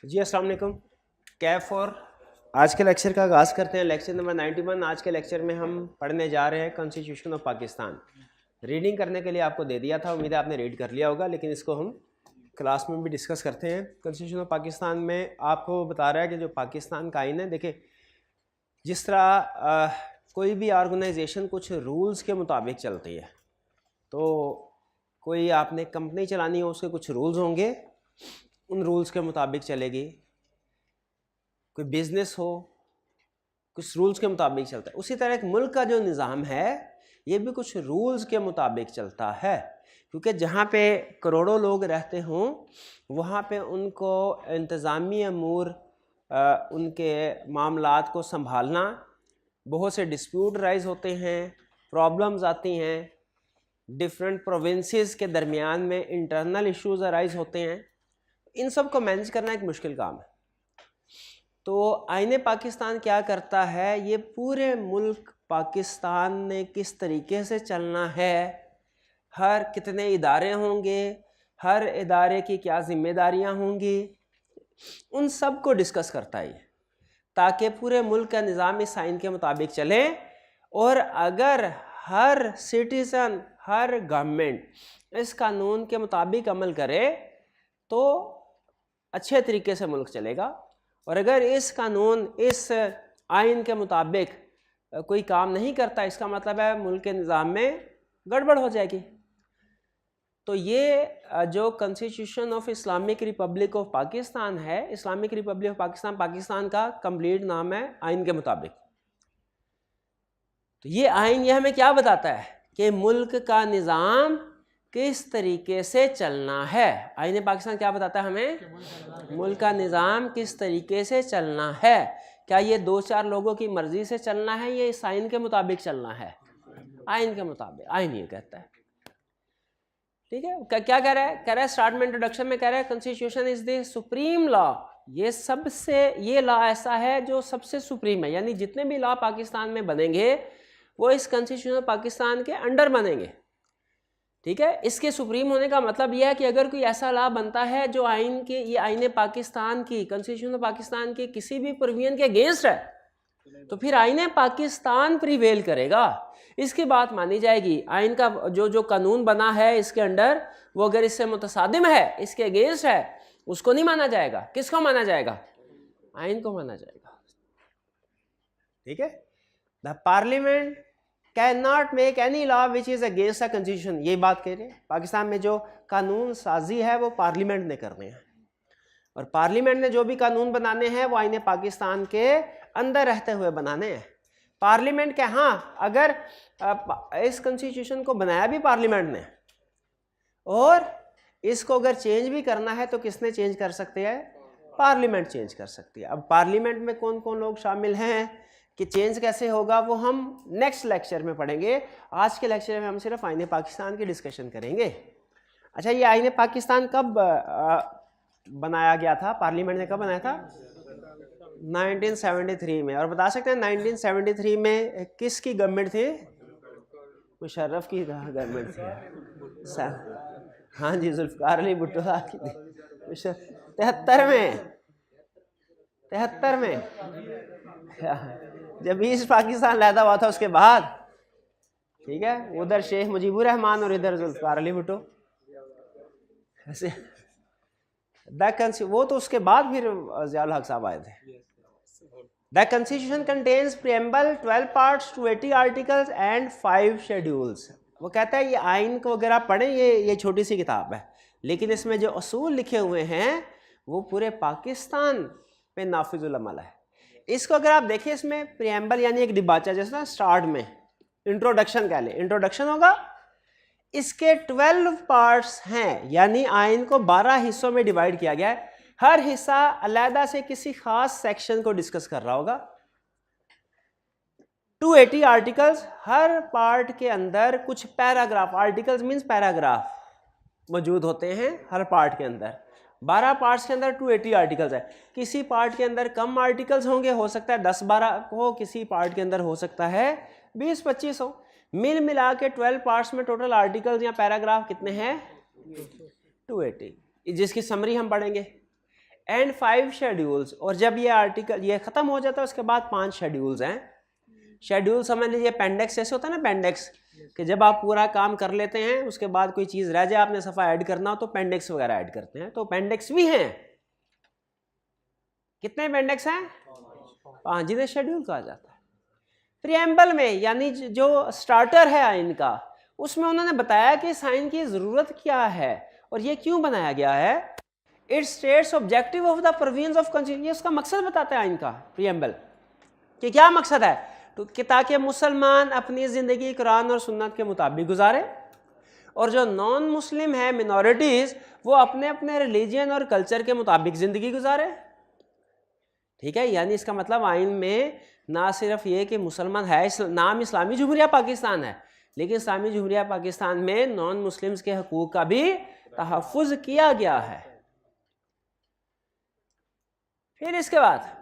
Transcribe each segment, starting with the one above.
जी अस्सलाम वालेकुम। कैफ और आज के लेक्चर का आगाज़ करते हैं। Lecture number 91। आज के लेक्चर में हम पढ़ने जा रहे हैं कॉन्स्टिट्यूशन ऑफ पाकिस्तान। रीडिंग करने के लिए आपको दे दिया था, उम्मीद है आपने रीड कर लिया होगा, लेकिन इसको हम क्लास में भी डिस्कस करते हैं। कॉन्स्टिट्यूशन ऑफ पाकिस्तान में आपको बता रहा है कि जो पाकिस्तान का आइन है, देखिए जिस तरह कोई भी ऑर्गेनाइजेशन कुछ रूल्स के मुताबिक चलती है, तो कोई आपने कंपनी चलानी हो, उसके कुछ रूल्स होंगे, उन रूल्स के मुताबिक चलेगी। कोई बिजनेस हो, कुछ रूल्स के मुताबिक चलता है। उसी तरह एक मुल्क का जो निज़ाम है, ये भी कुछ रूल्स के मुताबिक चलता है, क्योंकि जहाँ पे करोड़ों लोग रहते हों वहाँ पे उनको इंतज़ामी अमूर, उनके मामलात को संभालना, बहुत से डिस्प्यूट राइज होते हैं, प्रॉब्लम्स आती हैं, डिफरेंट प्रोविंसेस के दरमियान में इंटरनल इश्यूज अराइज होते हैं। इन सब को मैनेज करना एक मुश्किल काम है। तो आईने पाकिस्तान क्या करता है, ये पूरे मुल्क पाकिस्तान ने किस तरीके से चलना है, हर कितने इदारे होंगे, हर इदारे की क्या जिम्मेदारियां होंगी, उन सब को डिस्कस करता है, ताकि पूरे मुल्क का निज़ाम इस आइन के मुताबिक चले। और अगर हर सिटीज़न, हर गवर्नमेंट इस कानून के मुताबिक अमल करे तो अच्छे तरीके से मुल्क चलेगा। और अगर इस कानून, इस आइन के मुताबिक कोई काम नहीं करता, इसका मतलब है मुल्क के निज़ाम में गड़बड़ हो जाएगी। तो ये जो constitution of Islamic republic of Pakistan है, Islamic republic of Pakistan, Pakistan का कंप्लीट नाम है आइन के मुताबिक। तो ये आइन ये हमें क्या बताता है कि मुल्क का निज़ाम किस तरीके से चलना है। आईने पाकिस्तान क्या बताता है हमें, मुल्क का निज़ाम किस तरीके से चलना है। क्या ये दो चार लोगों की मर्जी से चलना है, ये इस आइन के मुताबिक चलना है? आइन के मुताबिक, आइन ये कहता है। ठीक है, क्या कह रहा है? कह रहा है स्टार्ट में इंट्रोडक्शन में कह रहा है constitution is the supreme law. ये सबसे, ये लॉ ऐसा है जो सबसे सुप्रीम है, यानी जितने भी लॉ पाकिस्तान में बनेंगे वो इस कॉन्स्टिट्यूशन पाकिस्तान के अंडर बनेंगे। ठीक है, इसके सुप्रीम होने का मतलब यह है कि अगर कोई ऐसा लॉ बनता है जो आइन के, ये आइन पाकिस्तान की, कॉन्स्टिट्यूशन पाकिस्तान की किसी भी प्रोविजन के अगेंस्ट है, तो फिर आइन पाकिस्तान प्रिवेल करेगा, इसकी बात मानी जाएगी। आइन का जो कानून बना है इसके अंडर, वो अगर इससे मुतसादिम है, इसके अगेंस्ट है, उसको नहीं माना जाएगा। किसको माना जाएगा? आइन को माना जाएगा। ठीक है, the parliament can not make any law which is against the constitution. ये बात कह रहे हैं, पाकिस्तान में जो कानून साजी है वो पार्लियामेंट ने करने हैं, और पार्लियामेंट ने जो भी कानून बनाने हैं वो आईने पाकिस्तान के अंदर रहते हुए बनाने हैं। पार्लियामेंट के, हाँ, अगर इस कॉन्स्टिट्यूशन को बनाया भी पार्लियामेंट ने, और इसको अगर चेंज भी करना है तो किसने चेंज कर सकते हैं? पार्लियामेंट चेंज कर सकती है। अब पार्लियामेंट में कौन कौन लोग शामिल हैं, कि चेंज कैसे होगा, वो हम नेक्स्ट लेक्चर में पढ़ेंगे। आज के लेक्चर में हम सिर्फ आईने पाकिस्तान की डिस्कशन करेंगे। अच्छा, ये आईने पाकिस्तान कब बनाया गया था? पार्लियामेंट ने कब बनाया था? 1973 में। और बता सकते हैं 1973 में किसकी गवर्नमेंट थी? मुशर्रफ की गवर्नमेंट थी। हाँ जी, जुल्फकार अली भुट्टो की थी। 73 में जब ईस्ट पाकिस्तान लैदा हुआ था, उसके बाद। ठीक है, उधर शेख मुजीबुर रहमान और इधर जुल्फकार अली भुट्टो। ऐसे वो तो उसके बाद फिर ज़ियाउल हक साहब आए थे। The constitution contains preamble, 12 parts, 280 articles and 5 schedules. वो कहता है ये आइन को अगर आप पढ़ें, ये छोटी सी किताब है, लेकिन इसमें जो असूल लिखे हुए हैं वो पूरे पाकिस्तान पे नाफिजुल अमल है। इसको अगर आप देखें, इसमें प्रीएम्बल यानी एक डिबाचा, जैसे ना स्टार्ट में इंट्रोडक्शन कह ले, इंट्रोडक्शन होगा, इसके 12 पार्ट्स हैं, यानी आइन को 12 हिस्सों में डिवाइड किया गया है। हर हिस्सा अलहदा से किसी खास सेक्शन को डिस्कस कर रहा होगा। 280 आर्टिकल्स, हर पार्ट के अंदर कुछ पैराग्राफ, आर्टिकल्स मींस पैराग्राफ मौजूद होते हैं हर पार्ट के अंदर। 12 पार्ट्स के अंदर 280 आर्टिकल्स है। किसी पार्ट के अंदर कम आर्टिकल्स होंगे, हो सकता है 10-12 हो, किसी पार्ट के अंदर हो सकता है 20-25 हो। मिल मिला के 12 पार्ट्स में टोटल आर्टिकल्स या पैराग्राफ कितने हैं? 280, जिसकी समरी हम पढ़ेंगे। And 5 schedules. और जब ये आर्टिकल ये खत्म हो जाता है उसके बाद 5 शेड्यूल्स हैं। शेड्यूल समझ लीजिए पेंडेक्स जैसे होता है ना, पेंडेक्स, कि जब आप पूरा काम कर लेते हैं उसके बाद कोई चीज़ रह जाए आपने सफ़ा ऐड करना हो तो पेंडेक्स वगैरह ऐड करते हैं, तो पेंडेक्स भी हैं। कितने पेंडेक्स हैं? 5, जिन्हें शेड्यूल कहा जाता है। प्रिएम्बल में यानी जो स्टार्टर है आइन का, उसमें उन्होंने बताया कि इस आइन की ज़रूरत क्या है और ये क्यों बनाया गया है। It states objective of the provisions of constitution, ये उसका मकसद बताता है आइन का, प्रिएम्बल, कि क्या मकसद है, तो कि ताकि मुसलमान अपनी ज़िंदगी कुरान और सुन्नत के मुताबिक गुजारे और जो नॉन मुस्लिम है मिनॉरिटीज़ वो अपने अपने रिलीजन और कल्चर के मुताबिक ज़िंदगी गुजारे। ठीक है, यानी इसका मतलब आइन में ना सिर्फ ये कि मुसलमान है, नाम इस्लामी जमहूरिया पाकिस्तान है, लेकिन इस्लामी जमहूरिया पाकिस्तान में नॉन मुस्लिम्स के हकूक़ का भी तहफ़्फ़ुज़ किया गया है। फिर इसके बाद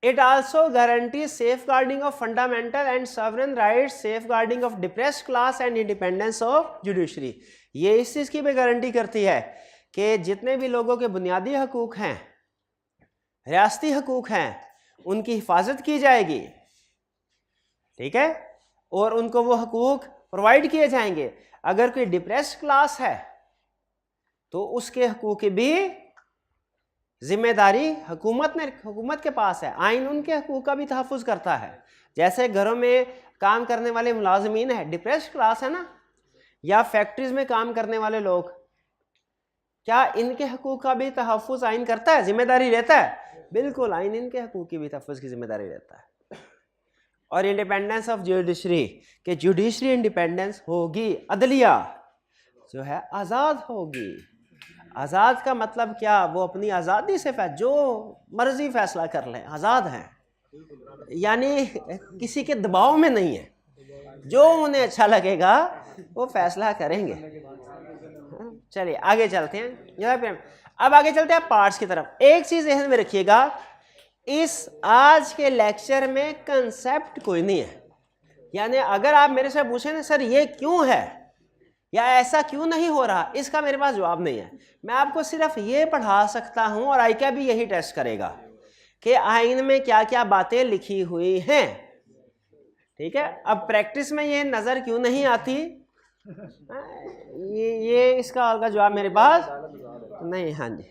it also guarantee safeguarding of fundamental and sovereign rights, safeguarding of depressed class and independence of judiciary. ये इस चीज़ की भी गारंटी करती है कि जितने भी लोगों के बुनियादी हकूक़ हैं, रियासती हकूक़ हैं, उनकी हिफाजत की जाएगी। ठीक है, और उनको वो हकूक़ प्रोवाइड किए जाएंगे। अगर कोई डिप्रेस्ड क्लास है तो उसके हकूक़ की भी जिम्मेदारी हुकूमत के पास है। आइन उनके हकूक़ का भी तहफ़्फ़ुज़ करता है। जैसे घरों में काम करने वाले मुलाजमीन है, डिप्रेस्ड क्लास है ना, या फैक्ट्रीज में काम करने वाले लोग, क्या इनके हकूक़ का भी तहफ़्फ़ुज़ आइन करता है, जिम्मेदारी लेता है? बिल्कुल, आइन इनके हकूक़ की भी तहफ़्फ़ुज़ की जिम्मेदारी लेता है। और इंडिपेंडेंस ऑफ जुडिशरी, कि जुडिशरी इंडिपेंडेंस होगी, अदलिया जो है आज़ाद होगी। आज़ाद का मतलब क्या, वो अपनी आज़ादी से जो मर्जी फैसला कर लें, आज़ाद हैं, यानी किसी के दबाव में नहीं है, जो उन्हें अच्छा लगेगा वो फैसला करेंगे। चलिए आगे चलते हैं। अब आगे चलते हैं पार्ट्स की तरफ। एक चीज़ ध्यान में रखिएगा, इस आज के लेक्चर में कंसेप्ट कोई नहीं है। यानी अगर आप मेरे से पूछें ना सर ये क्यों है या ऐसा क्यों नहीं हो रहा, इसका मेरे पास जवाब नहीं है। मैं आपको सिर्फ ये पढ़ा सकता हूं और आईका भी यही टेस्ट करेगा कि आइन में क्या क्या बातें लिखी हुई हैं। ठीक है, अब प्रैक्टिस में ये नज़र क्यों नहीं आती, ये इसका जवाब मेरे पास नहीं। हाँ जी,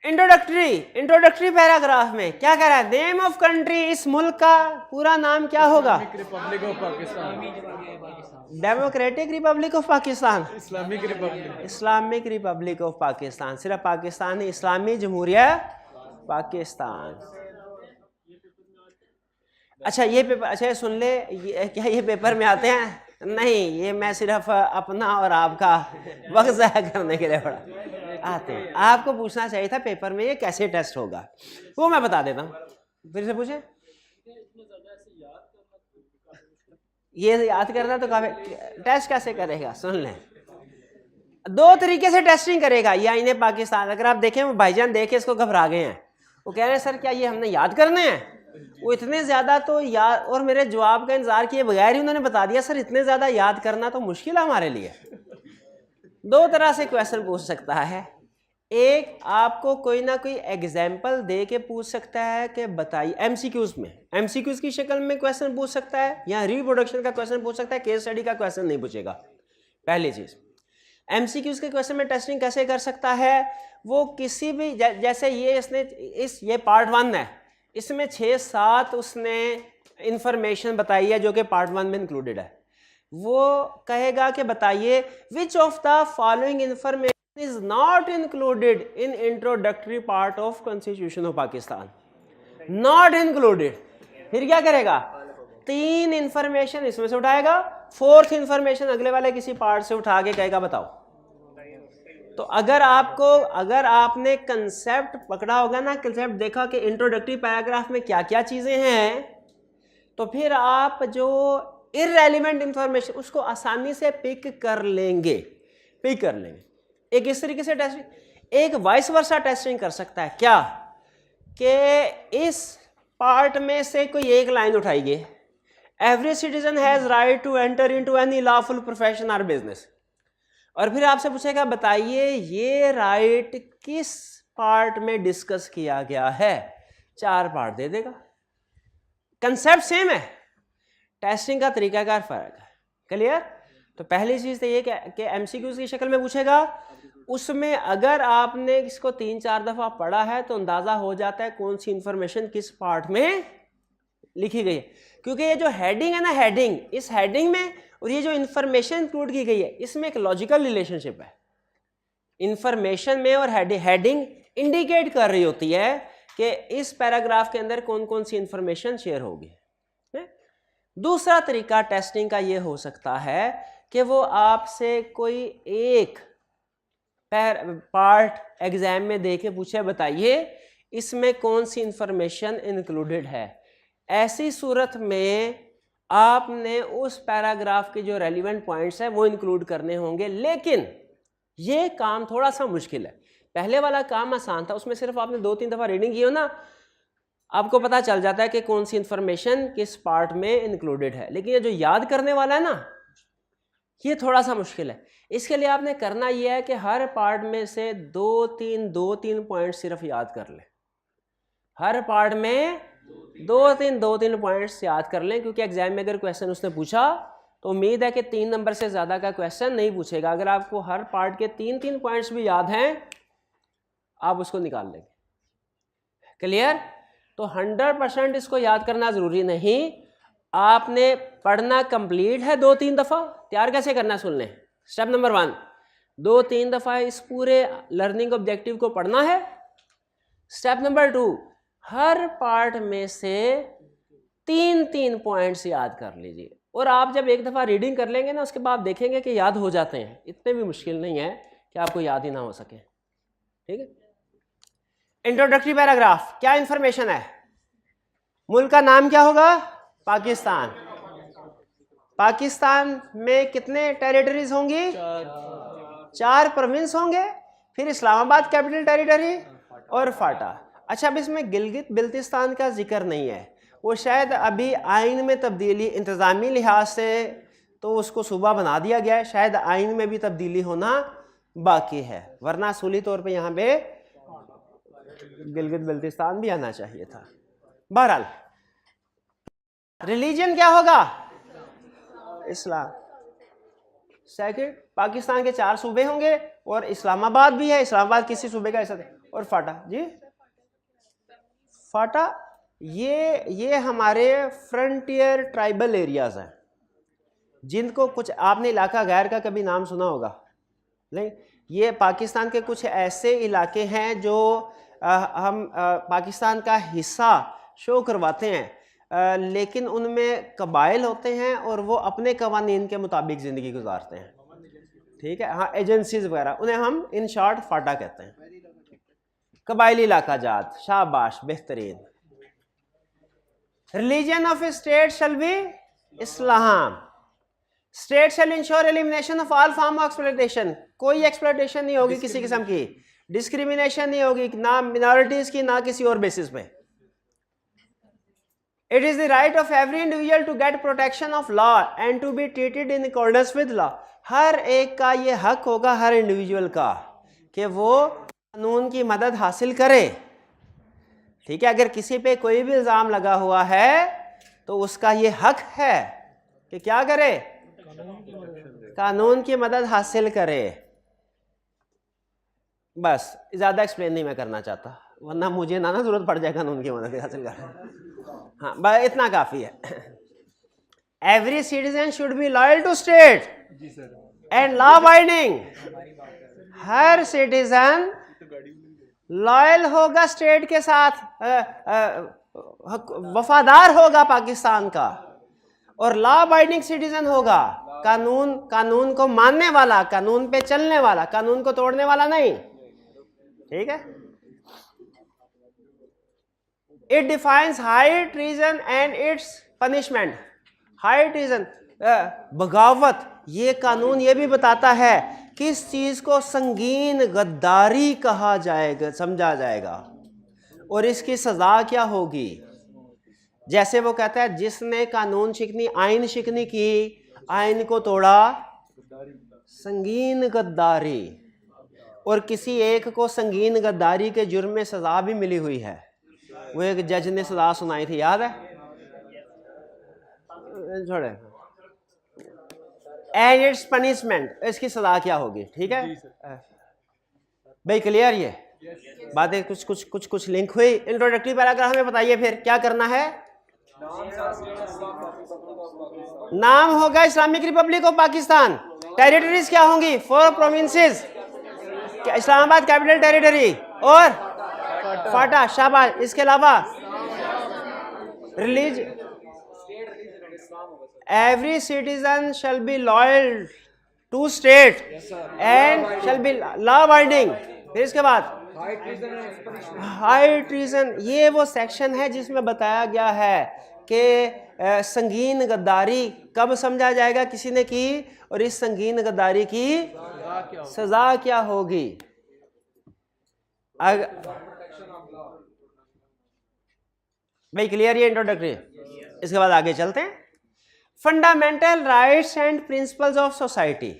इंट्रोडक्टरी पैराग्राफ में क्या कह रहा है, नेम ऑफ कंट्री, इस मुल्क का पूरा नाम क्या होगा? Republic of Pakistan, democratic Republic of Pakistan, Islamic republic of Pakistan, सिर्फ पाकिस्तान ही, इस्लामी जमहूरिया पाकिस्तान। अच्छा ये पेपर, अच्छा सुन ले, क्या ये पेपर में आते हैं? नहीं, ये मैं सिर्फ अपना और आपका वक्त ज़ाया करने के लिए पढ़ा आते हैं। आपको पूछना चाहिए था पेपर में ये कैसे टेस्ट होगा, वो मैं बता देता हूँ। फिर से पूछे, ये याद करना तो काफी, टेस्ट कैसे करेगा सुन लें। 2 तरीके से टेस्टिंग करेगा या इन्हें पाकिस्तान। अगर आप देखें वो भाईजान देखे इसको घबरा गए हैं, वो कह रहे हैं सर क्या ये हमने याद करने हैं? वो इतने ज़्यादा तो याद, और मेरे जवाब का इंतजार किए बगैर ही उन्होंने बता दिया सर इतने ज़्यादा याद करना तो मुश्किल है हमारे लिए। 2 तरह से क्वेश्चन पूछ सकता है। एक आपको कोई ना कोई एग्जाम्पल दे के पूछ सकता है कि बताइए, एमसीक्यूज में, एमसीक्यूज की शक्ल में क्वेश्चन पूछ सकता है, या रिप्रोडक्शन का क्वेश्चन पूछ सकता है, केस स्टडी का क्वेश्चन नहीं पूछेगा। पहली चीज़, एमसीक्यूज के क्वेश्चन में टेस्टिंग कैसे कर सकता है, वो किसी भी जैसे ये पार्ट 1 है, इसमें 6-7 उसने इंफॉर्मेशन बताई है जो कि पार्ट 1 में इंक्लूडेड है। वो कहेगा कि बताइए which of the following information is not included in introductory part of Constitution of Pakistan, not included। फिर क्या करेगा, 3 इंफॉर्मेशन इसमें से उठाएगा, 4th इंफॉर्मेशन अगले वाले किसी पार्ट से उठा के कहेगा बताओ। तो अगर आपने कंसेप्ट पकड़ा होगा ना, कंसेप्ट देखा कि इंट्रोडक्टरी पैराग्राफ में क्या क्या चीजें हैं, तो फिर आप जो इररेलेवेंट इंफॉर्मेशन उसको आसानी से पिक कर लेंगे। एक इस तरीके से टेस्टिंग, एक वाइस वर्सा टेस्टिंग कर सकता है। क्या कि इस पार्ट में से कोई एक लाइन उठाइए, every citizen has right to enter into any lawful profession और बिजनेस। और फिर आपसे पूछेगा बताइए ये राइट किस पार्ट में डिस्कस किया गया है, 4 पार्ट दे देगा। कंसेप्ट सेम है, टेस्टिंग का तरीकाकार फर्क है। क्लियर? तो पहली चीज तो ये कि एमसीक्यूज की शक्ल में पूछेगा, उसमें अगर आपने इसको 3-4 दफा पढ़ा है तो अंदाजा हो जाता है कौन सी इंफॉर्मेशन किस पार्ट में लिखी गई है। क्योंकि ये जो हेडिंग है ना, हेडिंग, इस हेडिंग में और ये जो इंफॉर्मेशन इंक्लूड की गई है इसमें एक लॉजिकल रिलेशनशिप है। इंफॉर्मेशन में और हेडिंग इंडिकेट कर रही होती है कि इस पैराग्राफ के अंदर कौन कौन सी इंफॉर्मेशन शेयर होगी। दूसरा तरीका टेस्टिंग का ये हो सकता है कि वो आपसे कोई एक पार्ट एग्जाम में दे के पूछे बताइए इसमें कौन सी इंफॉर्मेशन इंक्लूडेड है। ऐसी सूरत में आपने उस पैराग्राफ के जो रेलिवेंट पॉइंट्स हैं वो इंक्लूड करने होंगे, लेकिन ये काम थोड़ा सा मुश्किल है। पहले वाला काम आसान था, उसमें सिर्फ आपने 2-3 दफा रीडिंग की हो ना, आपको पता चल जाता है कि कौन सी इंफॉर्मेशन किस पार्ट में इंक्लूडेड है। लेकिन ये जो याद करने वाला है ना, ये थोड़ा सा मुश्किल है। इसके लिए आपने करना यह है कि हर पार्ट में से 2-3 पॉइंट सिर्फ याद कर लें। हर पार्ट में 2-3 पॉइंट्स याद कर लें, क्योंकि एग्जाम में अगर क्वेश्चन उसने पूछा तो उम्मीद है कि 3 नंबर से ज़्यादा का क्वेश्चन नहीं पूछेगा। अगर आपको हर पार्ट के 3-3 पॉइंट्स भी याद हैं आप उसको निकाल लेंगे। क्लियर? तो 100% इसको याद करना ज़रूरी नहीं, आपने पढ़ना कंप्लीट है 2-3 दफ़ा। तैयार कैसे करना सुन लें। स्टेप नंबर 1, 2-3 दफ़ा इस पूरे लर्निंग ऑब्जेक्टिव को पढ़ना है। स्टेप नंबर 2, हर पार्ट में से 3-3 पॉइंट्स याद कर लीजिए। और आप जब एक दफ़ा रीडिंग कर लेंगे ना, उसके बाद देखेंगे कि याद हो जाते हैं। इतने भी मुश्किल नहीं है कि आपको याद ही ना हो सके। ठीक है? इंट्रोडक्टरी पैराग्राफ, क्या इंफॉर्मेशन है? मुल्क का नाम क्या होगा? पाकिस्तान। पाकिस्तान में कितने टेरिटरीज होंगी? 4 प्रोविंस होंगे। फिर इस्लामाबाद कैपिटल टेरिटरी और फाटा। अच्छा, अब इसमें गिलगित बिल्तिस्तान का जिक्र नहीं है, वो शायद अभी आइन में तब्दीली इंतज़ामी लिहाज से तो उसको सूबा बना दिया गया है, शायद आइन में भी तब्दीली होना बाकी है, वरना असूली तौर पे यहाँ पे गिलगित बिल्तिस्तान भी आना चाहिए था। बहरहाल रिलीजन क्या होगा? इस्लाम। सेकंड, पाकिस्तान के 4 सूबे होंगे और इस्लामाबाद भी है, इस्लामाबाद किसी सूबे का हिस्सा है। और फाटा, जी फाटा ये हमारे फ्रंटियर ट्राइबल एरियाज हैं, जिनको कुछ आपने इलाका गैर का कभी नाम सुना होगा नहीं। ये पाकिस्तान के कुछ ऐसे इलाके हैं जो हम पाकिस्तान का हिस्सा शो करवाते हैं, लेकिन उनमें कबाइल होते हैं और वो अपने कवानीन के मुताबिक ज़िंदगी गुजारते हैं। ठीक है, हाँ, एजेंसीज वगैरह, उन्हें हम इन शॉर्ट फाटा कहते हैं। कबाइली इलाका जात, शाबाश, बेहतरीन। Religion of state shall be Islam. State shall ensure elimination of all form of exploitation. कोई एक्सप्लॉयटेशन नहीं होगी किसी किस्म की, डिस्क्रिमिनेशन नहीं होगी, ना मिनॉरिटीज की ना किसी और बेसिस पे। It is the right of every individual to get protection of law and to be treated in accordance with law. हर एक का ये हक होगा, हर इंडिविजुअल का, कि वो कानून की मदद हासिल करे। ठीक है, अगर किसी पे कोई भी इल्जाम लगा हुआ है तो उसका ये हक है कि क्या करे? कानून की मदद हासिल करे। बस ज्यादा एक्सप्लेन नहीं मैं करना चाहता, वरना मुझे ना जरूरत पड़ जाए कानून की मदद हासिल करने। हाँ, बस इतना काफी है। Every citizen should be loyal to state and law abiding. हर सिटीजन लॉयल होगा स्टेट के साथ, वफादार होगा पाकिस्तान का, और लॉ अबाइडिंग सिटीजन होगा, कानून को मानने वाला, कानून पे चलने वाला, कानून को तोड़ने वाला नहीं। ठीक है? It defines high treason and it's punishment. High treason, बगावत, ये कानून ये भी बताता है किस चीज को संगीन गद्दारी कहा जाएगा, समझा जाएगा, और इसकी सजा क्या होगी। जैसे वो कहता है जिसने कानून शिकनी, आइन शिकनी की, आइन को तोड़ा संगीन गद्दारी, और किसी एक को संगीन गद्दारी के जुर्म में सजा भी मिली हुई है। वो एक जज ने सजा सुनाई थी, याद है? छोड़े। एंड इट्स पनिशमेंट, इसकी सजा क्या होगी? ठीक है भाई, क्लियर? ये बातें कुछ लिंक हुई। इंट्रोडक्टरी पैराग्राफ में बताइए फिर क्या करना है। नाम होगा Islamic republic of Pakistan. Territories क्या होंगी? 4 प्रोविंसेस, इस्लामाबाद कैपिटल टेरिटरी और फाटा, शाबाश। इसके अलावा religion, every citizen shall be loyal to state and shall be law abiding। फिर इसके बाद हाई ट्रीजन, ये वो सेक्शन है जिसमें बताया गया है कि संगीन गद्दारी कब समझा जाएगा किसी ने की, और इस संगीन गद्दारी की सजा क्या होगी। भाई क्लियर? ये इंट्रोडक्टरी। इसके बाद आगे चलते हैं। Fundamental rights and principles of society.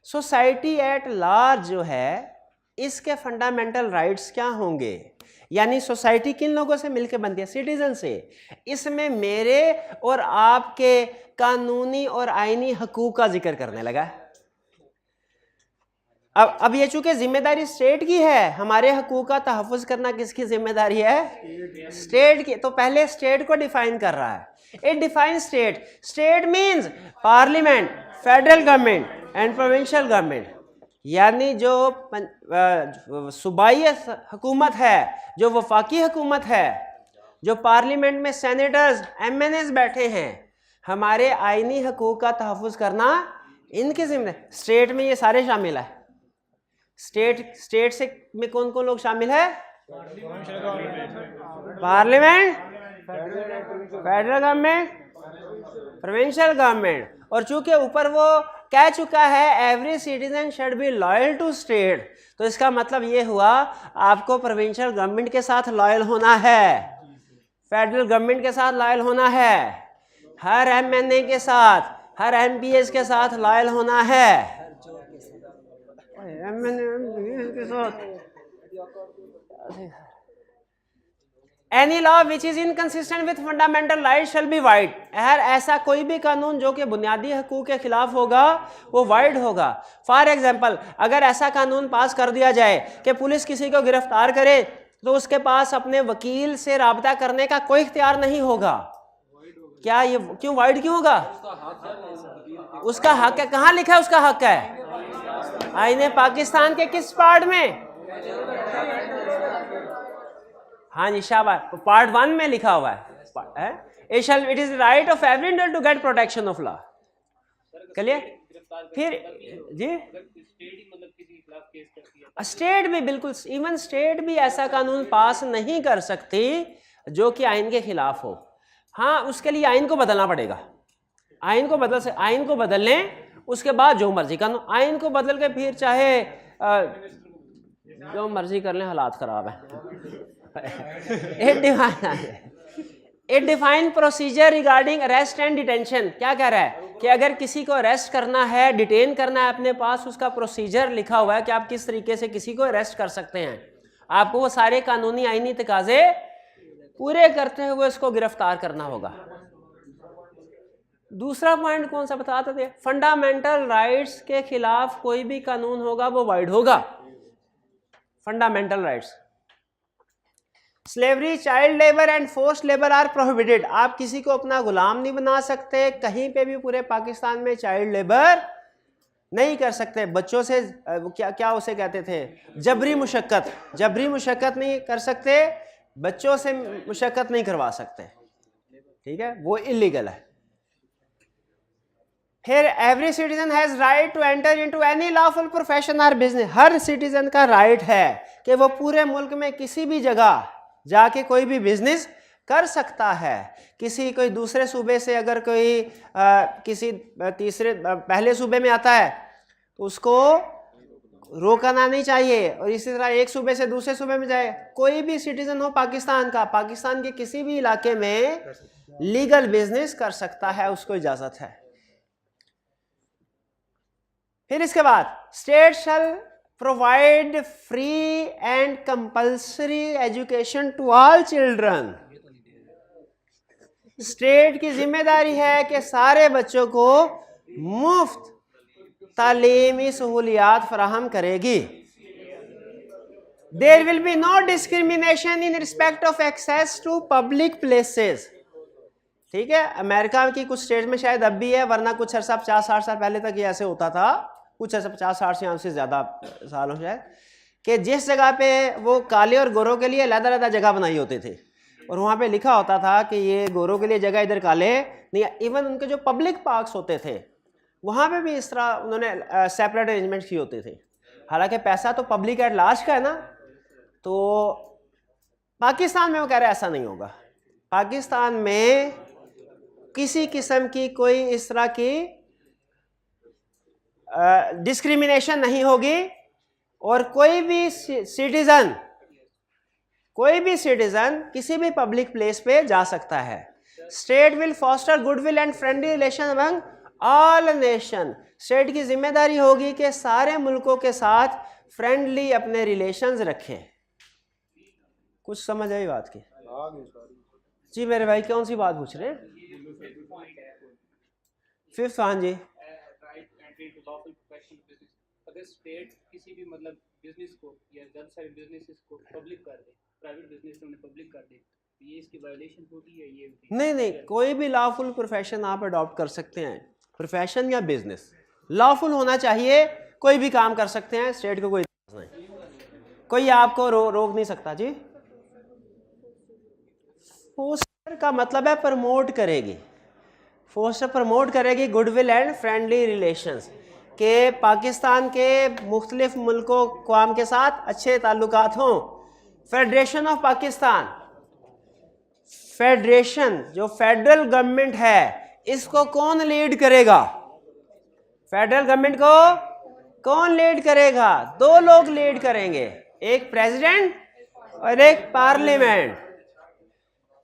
Society at large जो है, इसके फंडामेंटल राइट्स क्या होंगे, यानी सोसाइटी किन लोगों से मिलकर बनती है? सिटीजन से। इसमें मेरे और आपके कानूनी और आईनी हकूक का जिक्र करने लगा। अब ये चूंकि जिम्मेदारी स्टेट की है, हमारे हकूक का तहफ़्फ़ुज़ करना किसकी जिम्मेदारी है? स्टेट की। तो पहले स्टेट को डिफाइन कर रहा है। It define state. State means parliament, federal government and provincial government, यानी जो सूबाई हुकूमत है, जो वफाकी हुकूमत है, जो पार्लियामेंट में सेनेटर्स MNAs बैठे हैं, हमारे आईनी हकूक का तहफ़्फ़ुज़ करना इनकी जिम्मेदारी। स्टेट में ये सारे शामिल है। स्टेट से में कौन कौन लोग शामिल है? Parliament, federal government, provincial government. और चूंकि ऊपर वो कह चुका है every citizen should be loyal to state, तो इसका मतलब ये हुआ आपको प्रोविंशियल गवर्नमेंट के साथ लॉयल होना है, फेडरल गवर्नमेंट के साथ लॉयल होना है, हर MNA के साथ, हर MPs के साथ लॉयल होना है। Any law which is inconsistent with fundamental rights shall be void। ऐसा कोई भी कानून जो कि बुनियादी हकूक के खिलाफ होगा वो वाइड होगा। फॉर एग्जाम्पल, अगर ऐसा कानून पास कर दिया जाए कि पुलिस किसी को गिरफ्तार करे तो उसके पास अपने वकील से राबता करने का कोई इख्तियार नहीं होगा। क्या ये क्यों वाइड क्यों होगा? उसका हक है। कहाँ लिखा है उसका हक है? आईने पाकिस्तान के किस पार्ट में? हाँ जी, शाबाश, पार्ट 1 में लिखा हुआ है। It is right of every individual to get protection of law. चलिए फिर जी, स्टेट भी बिल्कुल, इवन स्टेट भी ऐसा कानून पास नहीं कर सकती जो कि आइन के खिलाफ हो। हाँ, उसके लिए आइन को बदलना पड़ेगा। आइन को बदल लें, उसके बाद जो मर्जी कानून, आइन को बदल के फिर चाहे जो मर्जी कर लें, हालात खराब है। It define procedure regarding arrest and detention. क्या कह रहा है कि अगर किसी को अरेस्ट करना है, डिटेन करना है, अपने पास उसका प्रोसीजर लिखा हुआ है कि आप किस तरीके से किसी को अरेस्ट कर सकते हैं। आपको वो सारे कानूनी आईनी तकाजे पूरे करते हुए उसको गिरफ्तार करना होगा। दूसरा पॉइंट कौन सा बताते थे? फंडामेंटल राइट्स के खिलाफ कोई भी कानून होगा वो वाइड होगा। Fundamental rights, slavery, child labour and forced labour are prohibited. आप किसी को अपना गुलाम नहीं बना सकते, कहीं पे भी पूरे पाकिस्तान में चाइल्ड लेबर नहीं कर सकते। बच्चों से क्या उसे कहते थे? जबरी मुशक्कत नहीं कर सकते, बच्चों से मुशक्कत नहीं करवा सकते। ठीक है, वो इलीगल है। फिर every citizen has right to enter into any lawful profession और बिजनेस। हर सिटीजन का राइट है कि वो पूरे मुल्क में किसी भी जगह जाके कोई भी बिजनेस कर सकता है। कोई दूसरे सूबे से अगर कोई किसी पहले सूबे में आता है तो उसको रोकना नहीं चाहिए, और इसी तरह एक सूबे से दूसरे सूबे में जाए। कोई भी सिटीजन हो पाकिस्तान का, पाकिस्तान के किसी भी इलाके में लीगल बिजनेस कर सकता है, उसको इजाजत है। फिर इसके बाद state shall provide free and compulsory education to all children. State की जिम्मेदारी है कि सारे बच्चों को मुफ्त तालीमी सहूलियात फराहम करेगी। There will be no discrimination in respect of access to public places. ठीक है, अमेरिका की कुछ स्टेट में शायद अब भी है, वरना कुछ अर्सा 50-60 साल पहले तक ये ऐसे होता था, कुछ अर्सा 50-60 से ज़्यादा सालों से, कि जिस जगह पे वो काले और गोरों के लिए अलग-अलग जगह बनाई होते थे और वहाँ पे लिखा होता था कि ये गोरों के लिए जगह इधर काले नहीं। इवन उनके जो पब्लिक पार्क्स होते थे वहाँ पे भी इस तरह उन्होंने सेपरेट अरेंजमेंट किए होते थे। हालांकि पैसा तो पब्लिक एट लार्ज का है ना, तो पाकिस्तान में वो कह रहे ऐसा नहीं होगा। पाकिस्तान में किसी किस्म की कोई इस तरह की डिस्क्रिमिनेशन नहीं होगी और कोई भी सिटीजन किसी भी पब्लिक प्लेस पे जा सकता है। State will foster goodwill and friendly relation among all nation. State की जिम्मेदारी होगी कि सारे मुल्कों के साथ फ्रेंडली अपने रिलेशंस रखें। कुछ समझ आई बात की? जी मेरे भाई कौन सी बात पूछ रहे हैं? फिफ्थ, हाँ जी। अगर स्टेट किसी भी मतलब बिजनेस को या बहुत सारे बिजनेसेस को पब्लिक कर दे, प्राइवेट बिजनेस को पब्लिक कर दे, तो ये इसकी वायलेशन होगी या ये होगी? नहीं, कोई भी लॉफुल प्रोफेशन आप अडॉप्ट कर सकते हैं। प्रोफेशन या बिजनेस लॉफुल होना चाहिए, कोई भी काम कर सकते हैं, स्टेट को कोई नहीं, कोई आपको रोक नहीं सकता। जी फोस्टर का मतलब है प्रमोट करेगी। फोस्टर प्रमोट करेगी गुडविल एंड फ्रेंडली रिलेशंस, के पाकिस्तान के मुख्तलिफ मुल्कों कौम के साथ अच्छे ताल्लुकात हों। फेडरेशन ऑफ पाकिस्तान, फेडरेशन जो फेडरल गवर्नमेंट है, इसको कौन लीड करेगा? फेडरल गवर्नमेंट को कौन लीड करेगा? दो लोग लीड करेंगे, एक प्रेसिडेंट और एक पार्लियामेंट।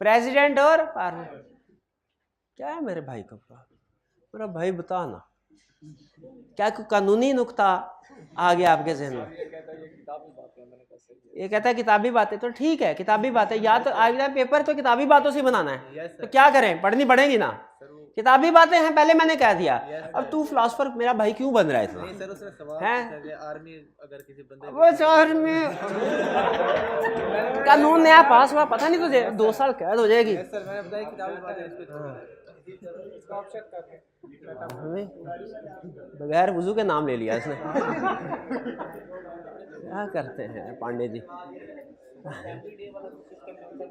प्रेसिडेंट और पार्लियामेंट। क्या है मेरे भाई को? मेरा भाई बता ना, क्या कोई कानूनी नुक्ता आ गया आपके जहन में? ये कहता है किताबी बातें, तो ठीक है किताबी बातें, या तो आगे पेपर तो किताबी बातों से बनाना है, तो क्या करें, पढ़नी पड़ेगी ना। किताबी बातें हैं, पहले मैंने कह दिया। अब तू फिलोसफर मेरा भाई क्यों बन रहा है इतना? आर्मी अगर किसी बंदे वो आर्मी कानून नया पास हुआ, पता नहीं तुझे 2 साल कैद हो जाएगी। सर मैंने बताया किताबी बातें इस पे बगैर वुजू के नाम ले लिया इसने। क्या करते हैं पांडे जी?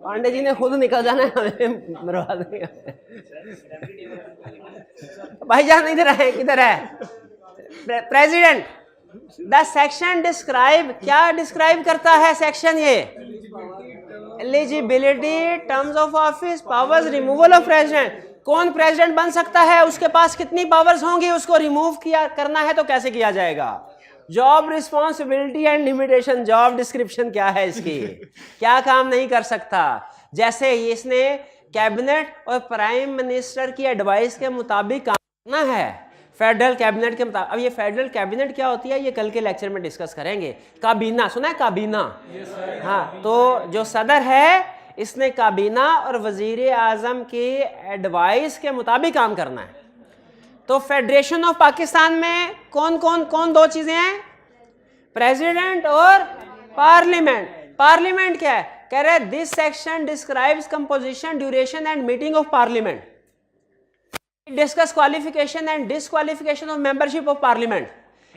पांडे जी ने खुद निकल जाना है, हमें मरवा देंगे। भाईजान इधर है, किधर है? प्रेसिडेंट, द सेक्शन डिस्क्राइब, क्या डिस्क्राइब करता है सेक्शन? ये eligibility, terms of office, powers, removal of president. कौन प्रेसिडेंट बन सकता है, उसके पास कितनी पावर्स होंगी, उसको रिमूव किया करना है तो कैसे किया जाएगा। Job responsibility and limitation, job description क्या है इसकी, क्या काम नहीं कर सकता। जैसे इसने कैबिनेट और प्राइम मिनिस्टर की एडवाइस के मुताबिक काम करना है, फेडरल कैबिनेट के मुताबिक। अब ये फेडरल कैबिनेट क्या होती है, ये कल के लेक्चर में डिस्कस करेंगे। काबीना सुना है? काबीना, हाँ, तो जो सदर है इसने काबीना और वजीर आजम की एडवाइस के मुताबिक काम करना है। तो फेडरेशन ऑफ पाकिस्तान में कौन दो चीजें हैं? प्रेसिडेंट और पार्लियामेंट। पार्लियामेंट क्या है? कह रहे हैं this section describes composition, duration and meeting of parliament, discuss qualification and disqualification of membership of parliament,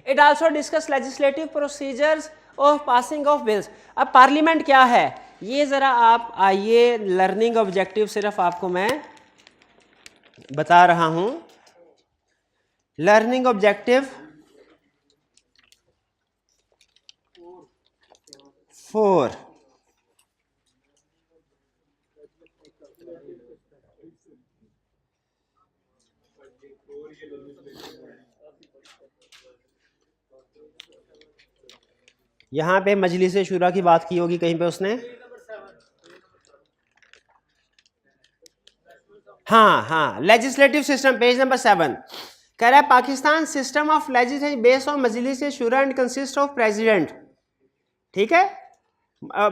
it also discuss legislative procedures of passing of bills. अब पार्लियामेंट क्या है ये जरा आप आइए, लर्निंग ऑब्जेक्टिव सिर्फ आपको मैं बता रहा हूं। लर्निंग ऑब्जेक्टिव 4, यहां पे मजलिस शुरा की बात की होगी कहीं पे उसने। हाँ, लेजिस्लेटिव सिस्टम, पेज नंबर 7, कह रहा है Pakistan system of legislation based on Majlis Shura and consist of president, ठीक है,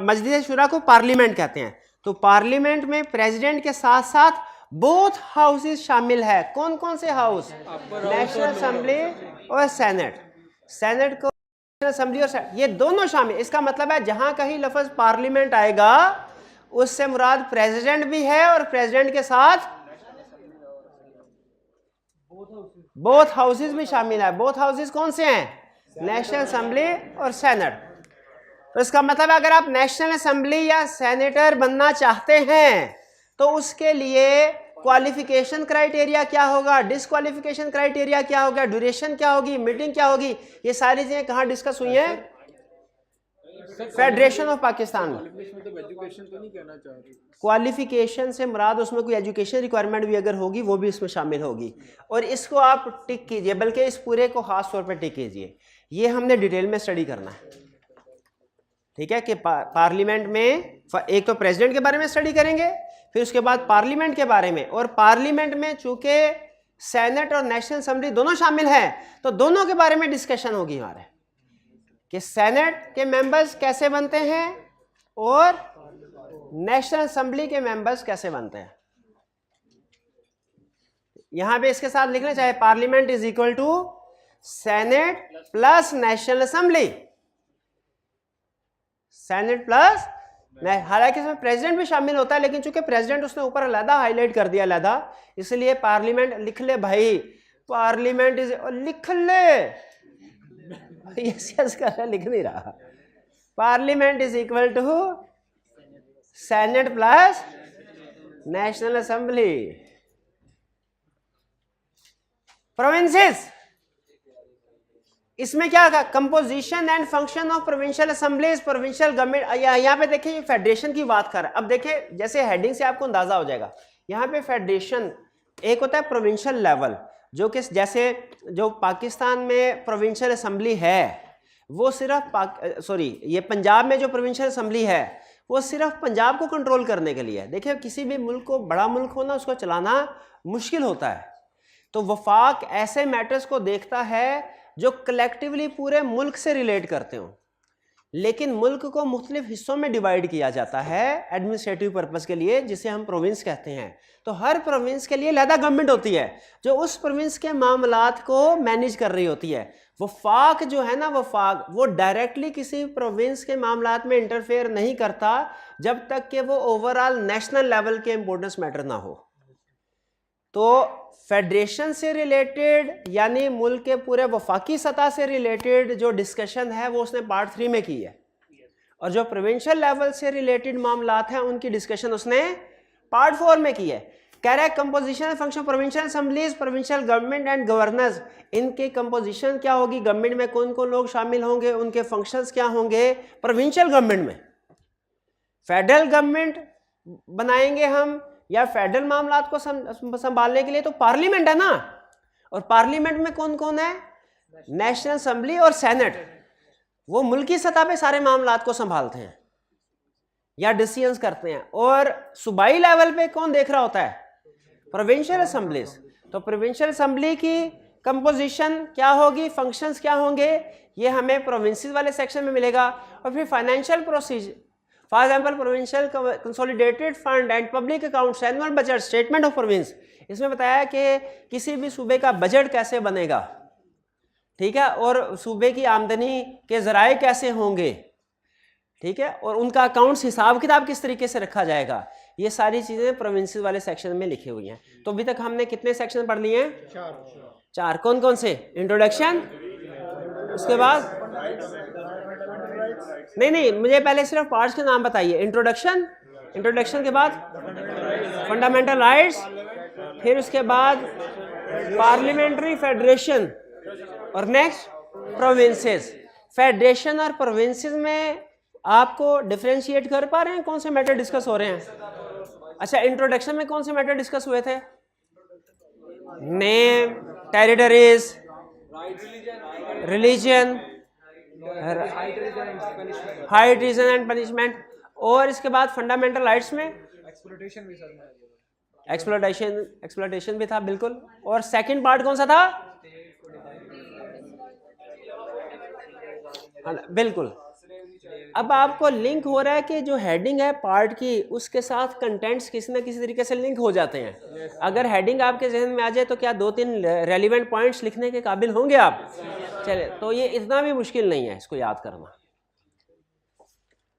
मजलिस शुरा को पार्लियामेंट कहते हैं, तो पार्लियामेंट में प्रेसिडेंट के साथ साथ बोथ हाउसेस शामिल है। कौन कौन से हाउस? नेशनल असेंबली और सेनेट। सेनेट को नेशनल असेंबली और सेनेट, ये दोनों शामिल। इसका मतलब है जहां कहीं लफ्ज पार्लियामेंट आएगा उससे मुराद प्रेसिडेंट भी है और प्रेसिडेंट के साथ बोथ हाउसेस भी शामिल है। बोथ हाउसेस कौन से हैं? नेशनल असेंबली और सेनेट। तो इसका मतलब अगर आप नेशनल असेंबली या सेनेटर बनना चाहते हैं तो उसके लिए क्वालिफिकेशन क्राइटेरिया क्या होगा, डिस्क्वालिफिकेशन क्राइटेरिया क्या होगा, ड्यूरेशन क्या होगी, मीटिंग क्या होगी, ये सारी चीजें कहाँ डिस्कस हुई हैं? फेडरेशन ऑफ पाकिस्तान में। क्वालिफिकेशन से मुराद उसमें कोई एजुकेशन रिक्वायरमेंट भी अगर होगी वो भी इसमें शामिल होगी, और इसको आप टिक कीजिए, बल्कि इस पूरे को खास तौर पर टिक कीजिए। ये हमने डिटेल में स्टडी करना है, ठीक है, कि पार्लियामेंट में एक तो प्रेसिडेंट के बारे में स्टडी करेंगे, फिर उसके बाद पार्लियामेंट के बारे में, और पार्लियामेंट में चूंकि सेनेट और नेशनल असेंबली दोनों शामिल हैं तो दोनों के बारे में डिस्कशन होगी हमारे, कि सेनेट के मेंबर्स कैसे बनते हैं और नेशनल असेंबली के मेंबर्स कैसे बनते हैं। यहां पे इसके साथ लिखना चाहे parliament is equal to senate plus national assembly, senate plus, हालांकि इसमें प्रेसिडेंट भी शामिल होता है, लेकिन चूंकि प्रेसिडेंट उसने ऊपर अलहदा हाईलाइट कर दिया अलहदा, इसलिए पार्लियामेंट लिख ले भाई, पार्लियामेंट इज, लिख ले, यस यस कर रहा, लिख नहीं रहा। Parliament is equal to senate plus national assembly. Provinces, इसमें क्या था? Composition and function of provincial assemblies, provincial government. यहाँ पे देखिए फेडरेशन की बात कर रहा है। अब देखिए जैसे हेडिंग से आपको अंदाजा हो जाएगा, यहाँ पे फेडरेशन एक होता है प्रोविंशियल लेवल, जो कि जैसे जो पाकिस्तान में प्रोविंशियल असेंबली है वो सिर्फ ये पंजाब में जो प्रोविंशियल असेंबली है वो सिर्फ पंजाब को कंट्रोल करने के लिए है। देखिए किसी भी मुल्क को, बड़ा मुल्क हो ना, उसको चलाना मुश्किल होता है, तो वफाक ऐसे मैटर्स को देखता है जो कलेक्टिवली पूरे मुल्क से रिलेट करते हो, लेकिन मुल्क को मुख्तलिफ हिस्सों में डिवाइड किया जाता है एडमिनिस्ट्रेटिव पर्पस के लिए, जिसे हम प्रोविंस कहते हैं। तो हर प्रोविंस के लिए अलहदा गवर्नमेंट होती है जो उस प्रोविंस के मामलात को मैनेज कर रही होती है। वफाक जो है ना, वफाक वो डायरेक्टली किसी प्रोविंस के मामलात में इंटरफेयर नहीं करता जब तक कि वो ओवरऑल नेशनल लेवल के इंपॉर्टेंस मैटर ना हो। तो फेडरेशन से रिलेटेड यानी मुल्क के पूरे वफाकी सतह से रिलेटेड जो डिस्कशन है वो उसने पार्ट 3 में की है, और जो प्रोविंशियल लेवल से रिलेटेड मामलात हैं उनकी डिस्कशन उसने पार्ट 4 में की है। कह रहा है composition function provincial assemblies, provincial government and governors, इनके कंपोजिशन क्या होगी, गवर्नमेंट में कौन कौन लोग शामिल होंगे, उनके फंक्शंस क्या होंगे। प्रोविंशियल गवर्नमेंट में फेडरल गवर्नमेंट बनाएंगे हम, या फेडरल मामलात को संभालने के लिए तो पार्लियामेंट है ना, और पार्लियामेंट में कौन कौन है? नेशनल असेंबली और सेनेट, वो मुल्की सतह पे सारे मामलात को संभालते हैं या डिसीजंस करते हैं। और सूबाई लेवल पे कौन देख रहा होता है? Provincial assemblies. तो प्रोविंशियल असेंबली की कंपोजिशन क्या होगी, फंक्शंस क्या होंगे, ये हमें प्रोविंसेस वाले सेक्शन में मिलेगा। और फिर financial procedure, for example provincial consolidated fund and public accounts, annual budget, statement of province, इसमें बताया कि किसी भी सूबे का बजट कैसे बनेगा, ठीक है, और सूबे की आमदनी के जराए कैसे होंगे, ठीक है, और उनका अकाउंट्स हिसाब किताब किस तरीके से रखा जाएगा, ये सारी चीज़ें प्रोविंसेस वाले सेक्शन में लिखी हुई हैं। तो अभी तक हमने कितने सेक्शन पढ़ लिए हैं? 4। कौन कौन से? इंट्रोडक्शन, उसके बाद नहीं, मुझे पहले सिर्फ पार्ट्स के नाम बताइए। इंट्रोडक्शन, इंट्रोडक्शन के बाद फंडामेंटल राइट्स, फिर उसके बाद पार्लियामेंट्री फेडरेशन, और नेक्स्ट प्रोविंसेस। फेडरेशन और प्रोविंसेस में आपको डिफरेंशिएट कर पा रहे हैं कौन से मैटर डिस्कस हो रहे हैं? अच्छा, इंट्रोडक्शन में कौन से मैटर डिस्कस हुए थे? Name, territories, religion, high treason and punishment, और इसके बाद फंडामेंटल राइट्स में एक्सप्लॉयटेशन भी था, बिल्कुल। और सेकंड पार्ट कौन सा था? हाँ, बिल्कुल। अब आपको लिंक हो रहा है कि जो हेडिंग है पार्ट की उसके साथ कंटेंट्स किसी ना किसी तरीके से लिंक हो जाते हैं। अगर हेडिंग आपके जहन में आ जाए तो क्या 2-3 रेलिवेंट पॉइंट्स लिखने के काबिल होंगे आप? चले, तो ये इतना भी मुश्किल नहीं है इसको याद करना।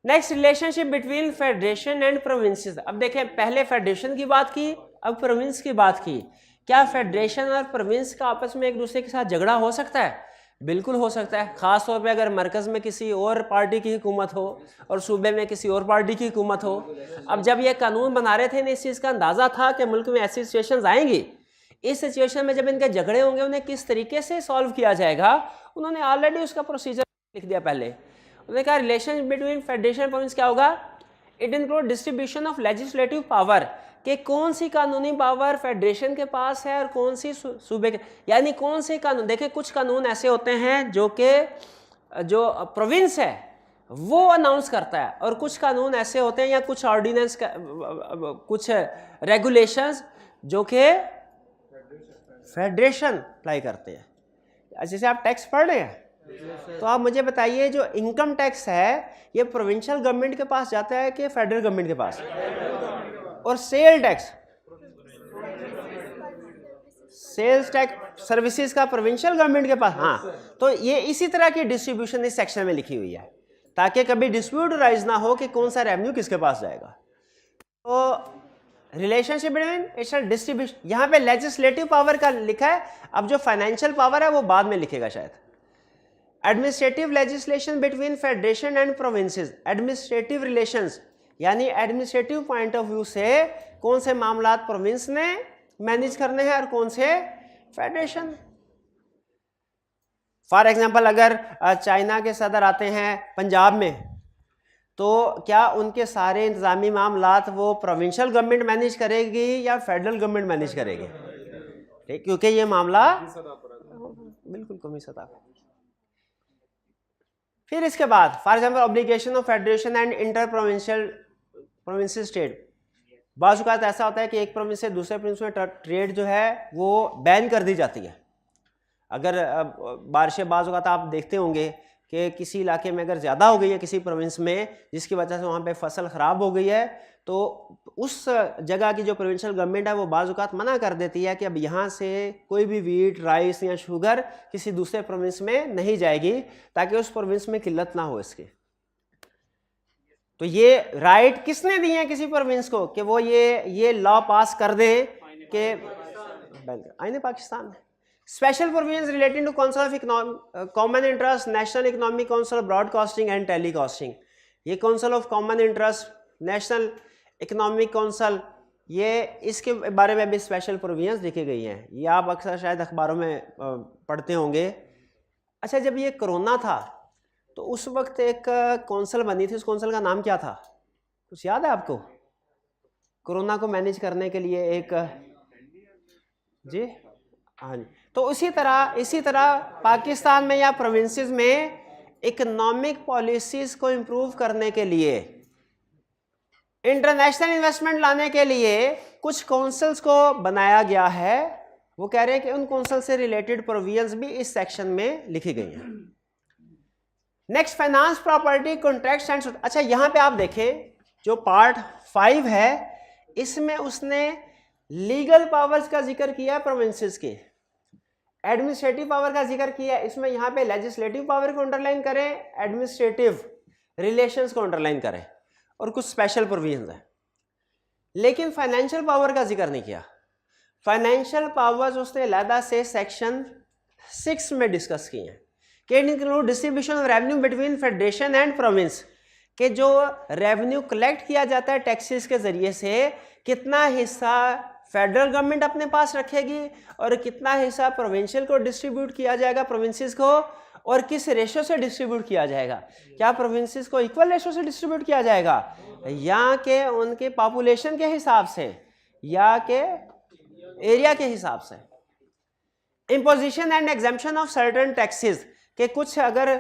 Next, relationship between federation and provinces. अब देखें, पहले फेडरेशन की बात की, अब प्रोविंस की बात की। क्या फेडरेशन और प्रोविंस का आपस में एक दूसरे के साथ झगड़ा हो सकता है? बिल्कुल हो सकता है। खास तौर पे अगर मरकज में किसी और पार्टी की हुकूमत हो और सूबे में किसी और पार्टी की हुकूमत हो। अब जब ये कानून बना रहे थे, इस चीज़ का अंदाज़ा था कि मुल्क में ऐसी सिचुएशंस आएंगी। इस सिचुएशन में जब इनके झगड़े होंगे उन्हें किस तरीके से सॉल्व किया जाएगा, उन्होंने ऑलरेडी उसका प्रोसीजर लिख दिया पहले। उन्होंने कहा relation between federation and province क्या होगा? It include distribution of legislative power, कि कौन सी कानूनी पावर फेडरेशन के पास है और कौन सी सूबे के, यानी कौन से कानून। देखिए, कुछ कानून ऐसे होते हैं जो प्रोविंस है वो अनाउंस करता है, और कुछ कानून ऐसे होते हैं या कुछ ऑर्डिनेंस कुछ रेगुलेशंस जो कि फेडरेशन अप्लाई करते हैं। जैसे आप टैक्स पढ़ रहे हैं तो आप मुझे बताइए, जो इनकम टैक्स है ये प्रोविंशियल गवर्नमेंट के पास जाता है कि फेडरल गवर्नमेंट के पास? और sale tax, sales tax services का प्रोविंशियल गवर्नमेंट के पास। हाँ, तो ये इसी तरह की डिस्ट्रीब्यूशन इस सेक्शन में लिखी हुई है ताकि कभी डिस्प्यूट राइज ना हो कि कौन सा रेवेन्यू किसके पास जाएगा। तो रिलेशनशिप बिटवीन इट्स डिस्ट्रीब्यूशन, यहाँ पे लेजिस्लेटिव पावर का लिखा है। अब जो फाइनेंशियल पावर है वो बाद में लिखेगा शायद। Administrative legislation between federation and provinces, administrative relations यानी एडमिनिस्ट्रेटिव पॉइंट ऑफ व्यू से कौन से मामला प्रोविंस ने मैनेज करने हैं और कौन से फेडरेशन। फॉर एग्जांपल, अगर चाइना के सदर आते हैं पंजाब में तो क्या उनके सारे इंतजामी मामलात वो प्रोविंशियल गवर्नमेंट मैनेज करेगी या फेडरल गवर्नमेंट मैनेज करेगी? ठीक, क्योंकि ये मामला बिल्कुल कौमी सतह पर। फिर इसके बाद for example obligation of federation and inter provincial state. बाज़ औक़ात ऐसा होता है कि एक प्रोविंस से दूसरे प्रोविंस में ट्रेड जो है वो बैन कर दी जाती है। अगर बारिशें बाज़ औक़ात आप देखते होंगे कि किसी इलाके में अगर ज़्यादा हो गई है किसी प्रोविंस में, जिसकी वजह से वहाँ पे फसल ख़राब हो गई है, तो उस जगह की जो प्रोविंशियल गवर्नमेंट है वो बाज़ औक़ात मना कर देती है कि अब यहाँ से कोई भी वीट, राइस या शुगर किसी दूसरे प्रोविंस में नहीं जाएगी ताकि उस प्रोविंस में किल्लत ना हो इसके। तो ये राइट किसने दिए हैं किसी प्रोविंस को कि वो ये लॉ पास कर दें कि आईने पाकिस्तान है। Special provisions relating to council of common interest, national economic council, broadcasting and telecasting. ये council of common interest, national economic council, ये इसके बारे में भी स्पेशल प्रोविजंस लिखी गई हैं। ये आप अक्सर शायद अखबारों में पढ़ते होंगे। अच्छा, जब ये कोरोना था तो उस वक्त एक काउंसिल बनी थी, उस काउंसिल का नाम क्या था? कुछ याद है आपको? कोरोना को मैनेज करने के लिए एक जी हाँ जी। तो इसी तरह पाकिस्तान में या प्रोविंसेस में इकोनॉमिक पॉलिसीज को इम्प्रूव करने के लिए, इंटरनेशनल इन्वेस्टमेंट लाने के लिए कुछ काउंसिल्स को बनाया गया है। वो कह रहे हैं कि उन काउंसिल से रिलेटेड प्रोविजंस भी इस सेक्शन में लिखी गई हैं। Next, finance, property, contracts and. अच्छा, यहाँ पे आप देखें जो पार्ट 5 है इसमें उसने लीगल पावर्स का जिक्र किया है प्रोविंसेस के, एडमिनिस्ट्रेटिव पावर का जिक्र किया है। इसमें यहाँ पे लेजिस्लेटिव पावर को अंडरलाइन करें, एडमिनिस्ट्रेटिव रिलेशंस को अंडरलाइन करें और कुछ स्पेशल प्रोविजंस है, लेकिन फाइनेंशियल पावर का जिक्र नहीं किया। फाइनेंशियल पावर्स उसने अलहदा से सेक्शन 6 में डिस्कस किए हैं कि include distribution of revenue between federation and province, के जो रेवेन्यू कलेक्ट किया जाता है टैक्सेस के जरिए से कितना हिस्सा फेडरल गवर्नमेंट अपने पास रखेगी और कितना हिस्सा प्रोविंशियल को डिस्ट्रीब्यूट किया जाएगा, प्रोविंसेस को, और किस रेशो से डिस्ट्रीब्यूट किया जाएगा। क्या प्रोविंसेस को इक्वल रेशो से डिस्ट्रीब्यूट किया जाएगा या कि उनके पॉपुलेशन के हिसाब से या के एरिया के हिसाब से। Imposition and exemption of certain taxes, कि कुछ अगर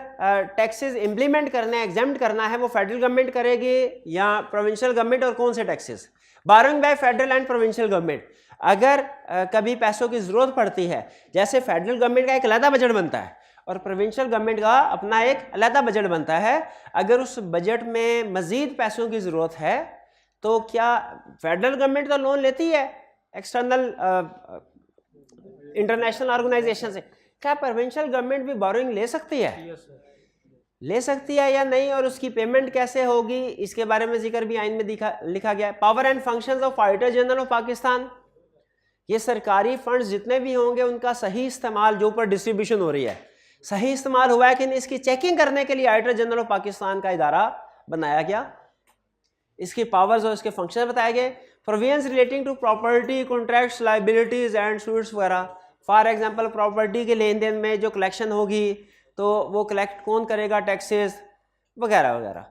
टैक्सेस इम्प्लीमेंट करने हैं, एग्जेम्प्ट करना है, वो फेडरल गवर्नमेंट करेगी या प्रोविंशियल गवर्नमेंट, और कौन से taxes. Borrowing by federal and provincial government, अगर कभी पैसों की ज़रूरत पड़ती है, जैसे फेडरल गवर्नमेंट का एक अलहदा बजट बनता है और प्रोविंशियल गवर्नमेंट का अपना एक अलग बजट बनता है। अगर उस बजट में मज़ीद पैसों की ज़रूरत है तो क्या फेडरल गवर्नमेंट तो लोन लेती है एक्सटर्नल इंटरनेशनल ऑर्गेनाइजेशन से, क्या प्रोविंशियल गवर्नमेंट भी बोरोइंग ले सकती है? ले सकती है या नहीं, और उसकी पेमेंट कैसे होगी, इसके बारे में जिक्र भी आइन में लिखा गया है। Power and functions of auditor general of Pakistan, ये सरकारी फंड्स जितने भी होंगे उनका सही इस्तेमाल, जो ऊपर डिस्ट्रीब्यूशन हो रही है सही इस्तेमाल हुआ है कि नहीं, इसकी चेकिंग करने के लिए ऑडिटर जनरल ऑफ पाकिस्तान का इदारा बनाया गया। इसकी पावर्स और इसके फंक्शन बताए गए। Provisions relating to property, contracts, liabilities and suits वगैरह। फॉर एग्जांपल प्रॉपर्टी के लेन देन में जो कलेक्शन होगी तो वो कलेक्ट कौन करेगा, टैक्सेस वगैरह वगैरह।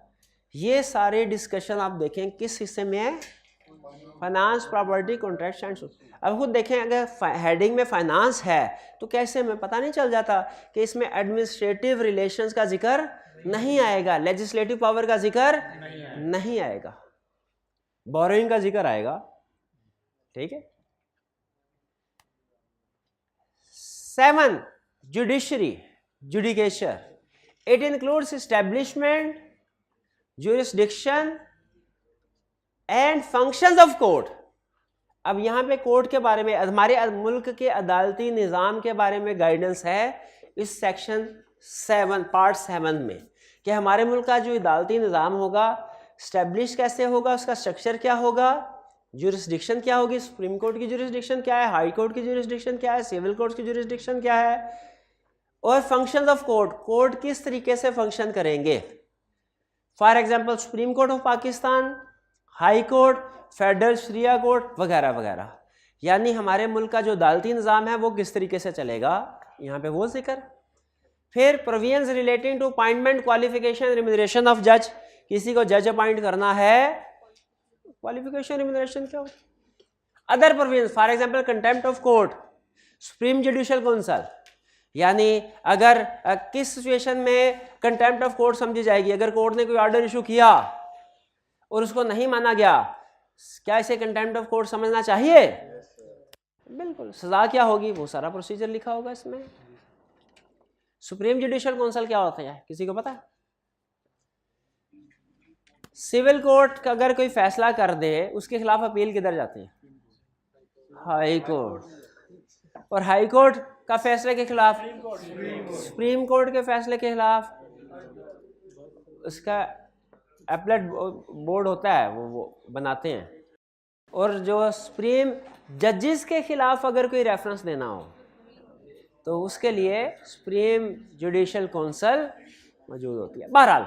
ये सारे डिस्कशन आप देखें किस हिस्से में है, finance, property, contracts and suits. अब खुद देखें अगर हेडिंग में फाइनेंस है तो कैसे हमें पता नहीं चल जाता कि इसमें एडमिनिस्ट्रेटिव रिलेशंस का जिक्र नहीं आएगा, लेजिस्लेटिव पावर का जिक्र नहीं आएगा, बोरोइंग का जिक्र आएगा। ठीक है। 7 judiciary, judicature, it includes establishment, jurisdiction and functions of court. अब यहाँ पे कोर्ट के बारे में, हमारे मुल्क के अदालती निज़ाम के बारे में गाइडेंस है इस सेक्शन 7 पार्ट 7 में, कि हमारे मुल्क का जो अदालती निज़ाम होगा स्टैब्लिश कैसे होगा, उसका स्ट्रक्चर क्या होगा, जुरिस्डिक्शन क्या होगी, सुप्रीम कोर्ट की जुरिस्डिक्शन क्या है, हाई कोर्ट की जुरिस्डिक्शन क्या है, सिविल कोर्ट की जुरिस्डिक्शन क्या है, और फंक्शंस ऑफ कोर्ट, कोर्ट किस तरीके से फंक्शन करेंगे। For example supreme court of Pakistan, high court, federal Sharia court वगैरह वगैरह। यानी हमारे मुल्क का जो अदालती निज़ाम है वो किस तरीके से चलेगा, यहाँ पे वो जिक्र। फिर provisions relating to appointment, qualification, remuneration of जज, किसी को जज अपॉइंट करना है, क्वालिफिकेशन, रिम्यूनरेशन क्या हो। Other provisions, for example contempt of court, supreme judicial council, यानी अगर किस सिचुएशन में कंटेम्प्ट ऑफ कोर्ट समझी जाएगी, अगर कोर्ट ने कोई ऑर्डर इशू किया और उसको नहीं माना गया, क्या इसे कंटेम्प्ट ऑफ कोर्ट समझना चाहिए? बिल्कुल। सजा क्या होगी, वो सारा प्रोसीजर लिखा होगा इसमें। सुप्रीम जुडिशियल काउंसिल क्या होता है, किसी को पता है? सिविल कोर्ट का अगर कोई फैसला कर दे उसके खिलाफ अपील किधर जाती है, हाई कोर्ट। और हाई कोर्ट का फैसले के खिलाफ सुप्रीम कोर्ट के फैसले के खिलाफ उसका एपलेट बोर्ड होता है, वो बनाते हैं। और जो सुप्रीम जजेस के खिलाफ अगर कोई रेफरेंस देना हो तो उसके लिए सुप्रीम जुडिशियल काउंसिल मौजूद होती है। बहरहाल,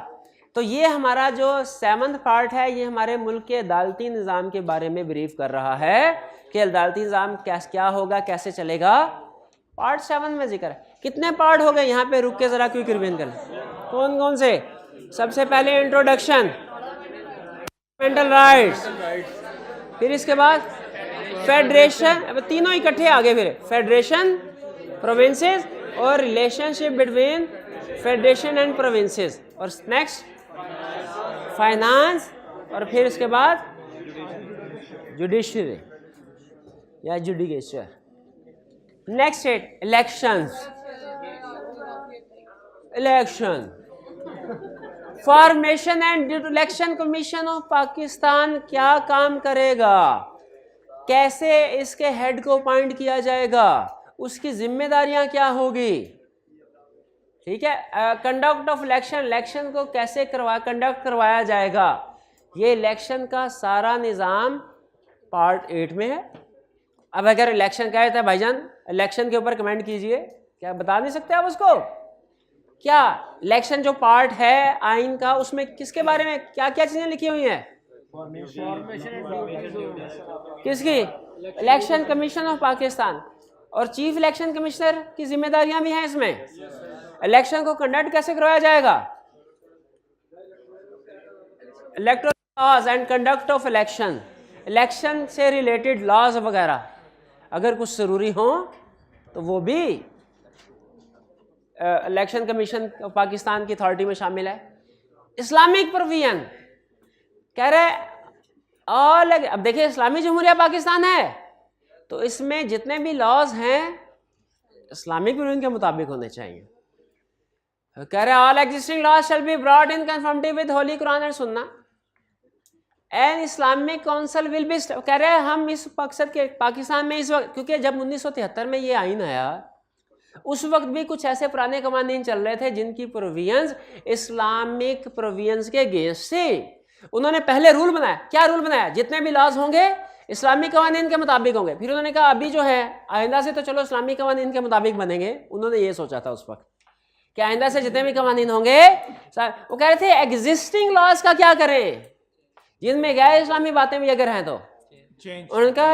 तो ये हमारा जो 7th पार्ट है ये हमारे मुल्क के अदालती निज़ाम के बारे में ब्रीफ कर रहा है कि अदालती निज़ाम क्या होगा, कैसे चलेगा। पार्ट 7 में जिक्र है। कितने पार्ट हो गए यहाँ पे, रुक के ज़रा क्विक रिवीजन कर लें। कौन कौन से? सबसे पहले इंट्रोडक्शन, फंडामेंटल राइट्स, फिर इसके बाद फेडरेशन, अब तीनों इकट्ठे आगे, फिर फेडरेशन, प्रोविंसेस और relationship between federation and provinces, और नेक्स्ट फाइनेंस, और फिर इसके बाद जुडिशरी या जुडिकेचर। नेक्स्ट है elections, election, formation and election commission of Pakistan क्या काम करेगा, कैसे इसके हेड को अपॉइंट किया जाएगा, उसकी जिम्मेदारियां क्या होगी। ठीक है। कंडक्ट ऑफ इलेक्शन, इलेक्शन को कैसे कंडक्ट करवाया जाएगा, ये इलेक्शन का सारा निज़ाम पार्ट 8 में है। अब अगर इलेक्शन क्या है भाईजान, इलेक्शन के ऊपर कमेंट कीजिए, क्या बता नहीं सकते आप उसको? क्या इलेक्शन जो पार्ट है आइन का, उसमें किसके बारे में क्या क्या चीजें लिखी हुई हैं? किसकी? इलेक्शन कमीशन ऑफ पाकिस्तान, और चीफ इलेक्शन कमिश्नर की जिम्मेदारियां भी हैं इसमें। इलेक्शन को कंडक्ट कैसे करवाया जाएगा, electoral laws and conduct of election, election से रिलेटेड लॉज वगैरह अगर कुछ ज़रूरी हो तो वो भी इलेक्शन कमीशन पाकिस्तान की अथॉरिटी में शामिल है। इस्लामिक प्रोविजन कह रहे और अब देखिए इस्लामी जमहूरिया पाकिस्तान है तो इसमें जितने भी लॉज हैं इस्लामिक प्रोविजन के मुताबिक होने चाहिए। कह रहे all existing laws shall be brought in conformity with holy Quran and sunnah and Islamic council will be, कह रहे हैं हम इस मकसद के पाकिस्तान में इस वक्त, क्योंकि जब 1973 में ये आइन आया उस वक्त भी कुछ ऐसे पुराने कवानीन चल रहे थे जिनकी प्रोविजंस इस्लामिक प्रोविजंस के अगेंस्ट थे। उन्होंने पहले रूल बनाया, क्या रूल बनाया, जितने भी लॉज होंगे इस्लामिक कवानीन के मुताबिक होंगे। फिर उन्होंने कहा अभी जो है आइंदा से तो चलो इस्लामिक कवानीन के मुताबिक बनेंगे। उन्होंने ये सोचा था उस वक्त कि आइंदा से जितने भी कवानीन होंगे, वो कह रहे थे एग्जिस्टिंग लॉज का क्या करें, जिनमें गैर इस्लामी बातें भी अगर हैं तो उनका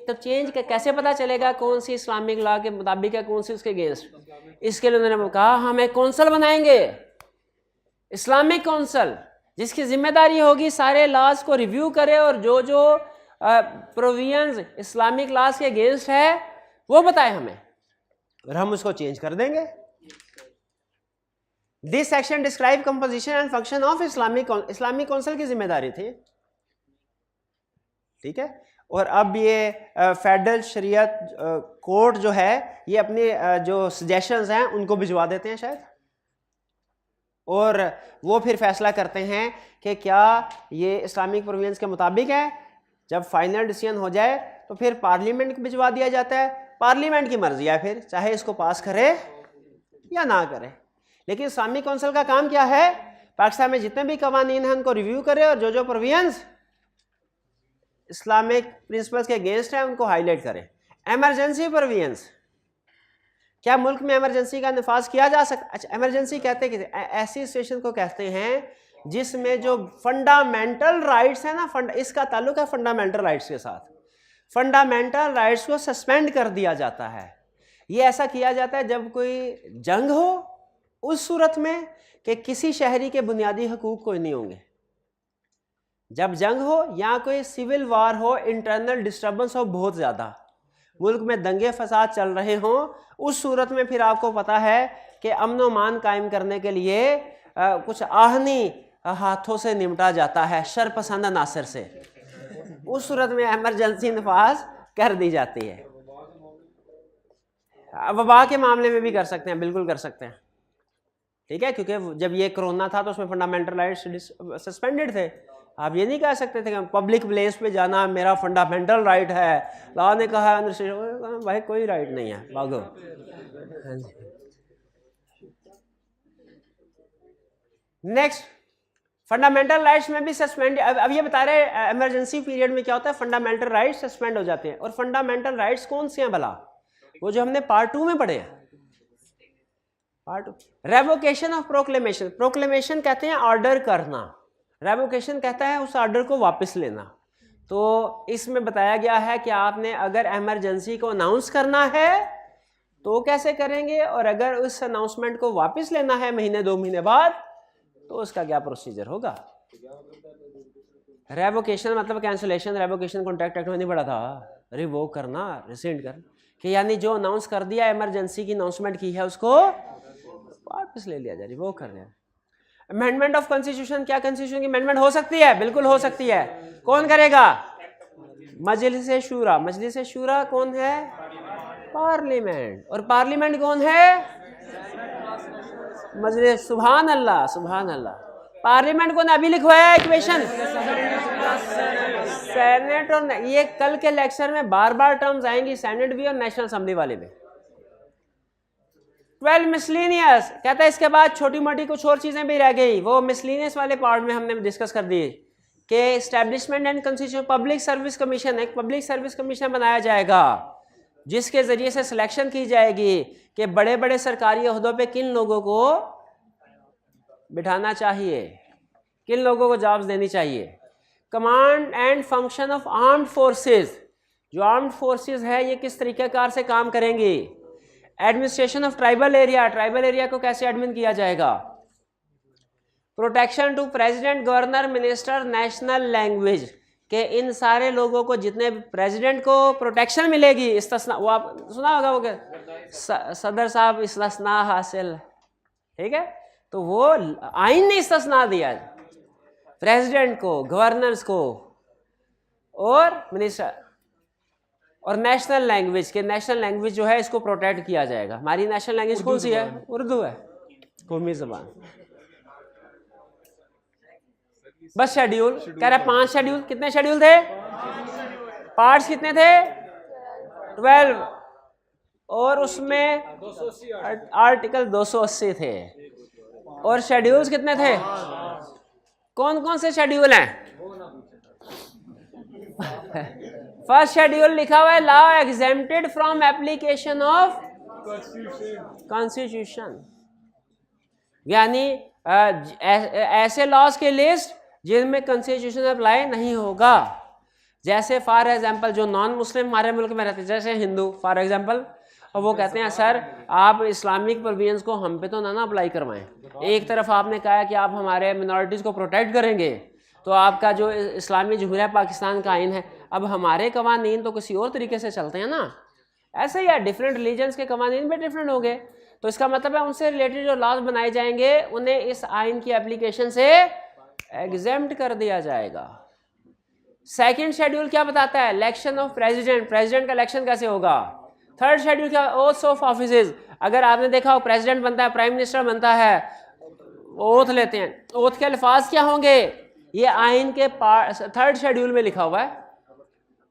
तब चेंज कैसे पता चलेगा कौन सी इस्लामिक लॉ के मुताबिक है कौन सी उसके अगेंस्ट। इसके लिए उन्होंने कहा हम एक कौंसल बनाएंगे, इस्लामिक कौंसल, जिसकी जिम्मेदारी होगी सारे लॉज को रिव्यू करे और जो जो प्रोविजंस इस्लामिक लॉज के अगेंस्ट है वो बताए हमें और हम उसको चेंज कर देंगे। This section describe composition and function of Islamic council की जिम्मेदारी थी, ठीक है। और अब ये फेडरल शरीयत कोर्ट जो है ये अपने जो सजेशंस हैं उनको भिजवा देते हैं शायद, और वो फिर फैसला करते हैं कि क्या ये इस्लामिक प्रोविजंस के मुताबिक है। जब फाइनल डिसीजन हो जाए तो फिर पार्लियामेंट को भिजवा दिया जाता है, पार्लियामेंट की मर्जी है फिर चाहे इसको पास करे या ना करे। लेकिन इस्लामिक काउंसिल का काम क्या है, पाकिस्तान में जितने भी कवानीन हैं उनको रिव्यू करे और जो जो प्रोविजंस इस्लामिक प्रिंसिपल्स के अगेंस्ट हैं उनको हाईलाइट करें। एमरजेंसी प्रोविजंस, क्या मुल्क में इमरजेंसी का नफाज किया जा सकता? अच्छा, इमरजेंसी कहते हैं ऐसी सिचुएशन को कहते हैं जिसमें जो फंडामेंटल राइट्स है ना, इसका ताल्लुक है फंडामेंटल राइट्स के साथ। फंडामेंटल राइट्स को सस्पेंड कर दिया जाता है। ये ऐसा किया जाता है जब कोई जंग हो, उस सूरत में कि किसी शहरी के बुनियादी हकूक कोई नहीं होंगे। जब जंग हो या कोई सिविल वार हो, इंटरनल डिस्टर्बेंस हो बहुत ज़्यादा, मुल्क में दंगे फसाद चल रहे हों, उस सूरत में फिर आपको पता है कि अमन व मान कायम करने के लिए कुछ आहनी हाथों से निपटा जाता है, शरपसंद अनासर से। उस सूरत में एमरजेंसी नफाज कर दी जाती है। वबा के मामले में भी कर सकते हैं, बिल्कुल कर सकते हैं, ठीक है, क्योंकि जब ये कोरोना था तो उसमें फंडामेंटल राइट्स सस्पेंडेड थे। आप ये नहीं कह सकते थे कि पब्लिक प्लेस पे जाना मेरा फंडामेंटल राइट है, लॉ ने कहा भाई कोई राइट नहीं है, भागो। नेक्स्ट, फंडामेंटल राइट्स में भी सस्पेंड, अब ये बता रहे हैं इमरजेंसी पीरियड में क्या होता है, फंडामेंटल राइट्स सस्पेंड हो जाते हैं। और फंडामेंटल राइट्स कौन से हैं भला, वो जो हमने पार्ट 2 में पढ़े हैं। Part 2, revocation of proclamation. Proclamation कहते हैं ऑर्डर करना, रेवोकेशन कहता है उस ऑर्डर को वापस लेना। तो इसमें बताया गया है कि आपने अगर इमरजेंसी को अनाउंस करना है तो कैसे करेंगे, और अगर उस अनाउंसमेंट को वापस लेना है महीने 2 महीने बाद तो उसका क्या प्रोसीजर होगा। रेवोकेशन मतलब कैंसिलेशन, रेवोकेशन कॉन्ट्रैक्ट एक्ट में नहीं पड़ा था, रिवोक करना, रिसेंड करना, कि यानी जो अनाउंस कर दिया, इमरजेंसी की अनाउंसमेंट की है, उसको वापस ले लिया जाए, रिवोक कर दिया। अमेंडमेंट ऑफ कॉन्स्टिट्यूशन, क्या कॉन्स्टिट्यूशन की अमेंडमेंट हो सकती है? बिल्कुल हो सकती है। कौन करेगा? मजलिस शूरा। मजलिस शूरा कौन है? पार्लियामेंट। और पार्लियामेंट कौन है? मजलिस। सुभान अल्लाह, सुभान अल्लाह। पार्लियामेंट को ने अभी लिखवाया इक्वेशन, सेनेट और ये कल के लेक्चर में बार बार टर्म्स आएंगी, सेनेट भी और नेशनल असेंबली वाले भी। 12 मिसलिनियस कहता है इसके बाद छोटी मोटी कुछ और चीजें भी रह गई, वो मिसलिनियस वाले पार्ट में हमने डिस्कस कर दी कि establishment and constitution public service commission, एक पब्लिक सर्विस कमीशन बनाया जाएगा जिसके जरिए से सिलेक्शन की जाएगी कि बड़े बड़े सरकारी ओहदों पे किन लोगों को बिठाना चाहिए, किन लोगों को जॉब्स देनी चाहिए। Command and function of armed forces, जो आर्म्ड फोर्सेस है ये किस तरीक़ेकार से काम करेंगी। Administration of tribal area, tribal area को कैसे एडमिन किया जाएगा। Protection to president, governor, minister, national language, के इन सारे लोगों को, जितने प्रेसिडेंट को प्रोटेक्शन मिलेगी, इस्तिस्ना, वो आप सुना होगा, वो क्या सदर साहब इस्तिस्ना हासिल, ठीक है, तो वो आइन ने इस्तिस्ना दिया प्रेसिडेंट को, गवर्नर्स को और मिनिस्टर। और नेशनल लैंग्वेज के, नेशनल लैंग्वेज जो है इसको प्रोटेक्ट किया जाएगा। हमारी नेशनल लैंग्वेज कौन सी है? उर्दू है। कौमी ज़बान। बस शेड्यूल कह रहा है 5 शेड्यूल। कितने शेड्यूल थे? पार्ट्स कितने थे? 12, और उसमें आर्टिकल 280 थे। और शेड्यूल्स कितने थे? कौन कौन से शेड्यूल हैं? फर्स्ट शेड्यूल लिखा हुआ है law exempted from application of constitution, यानी ऐसे लॉज के लिस्ट जिनमें कॉन्स्टिट्यूशन अप्लाई नहीं होगा। जैसे फॉर एग्जांपल जो नॉन मुस्लिम हमारे मुल्क में रहते हैं, जैसे हिंदू फॉर एग्जांपल, और वो कहते हैं सर आप इस्लामिक प्रोविजंस को हम पे तो ना अप्लाई करवाएं। एक तरफ आपने कहा कि आप हमारे मिनॉरिटीज़ को प्रोटेक्ट करेंगे, तो आपका जो इस्लामी जमहूरिया पाकिस्तान का आइन है, अब हमारे कवानीन तो किसी और तरीके से चलते हैं ना। ऐसे ही है, डिफरेंट रिलीजन्स के कवानीन भी डिफरेंट हो गए, तो इसका मतलब है उनसे रिलेटेड जो लॉज बनाए जाएंगे उन्हें इस आइन की एप्लीकेशन से एग्जेम्प्ट कर दिया जाएगा। सेकंड शेड्यूल क्या बताता है? इलेक्शन ऑफ प्रेसिडेंट, प्रेसिडेंट का इलेक्शन कैसे होगा। थर्ड शेड्यूल क्या? ओथ ऑफ ऑफिसेज, अगर आपने देखा हो प्रेसिडेंट बनता है, प्राइम मिनिस्टर बनता है, ओथ लेते हैं, ओथ के अल्फाज क्या होंगे? ये आइन के थर्ड शेड्यूल में लिखा हुआ है।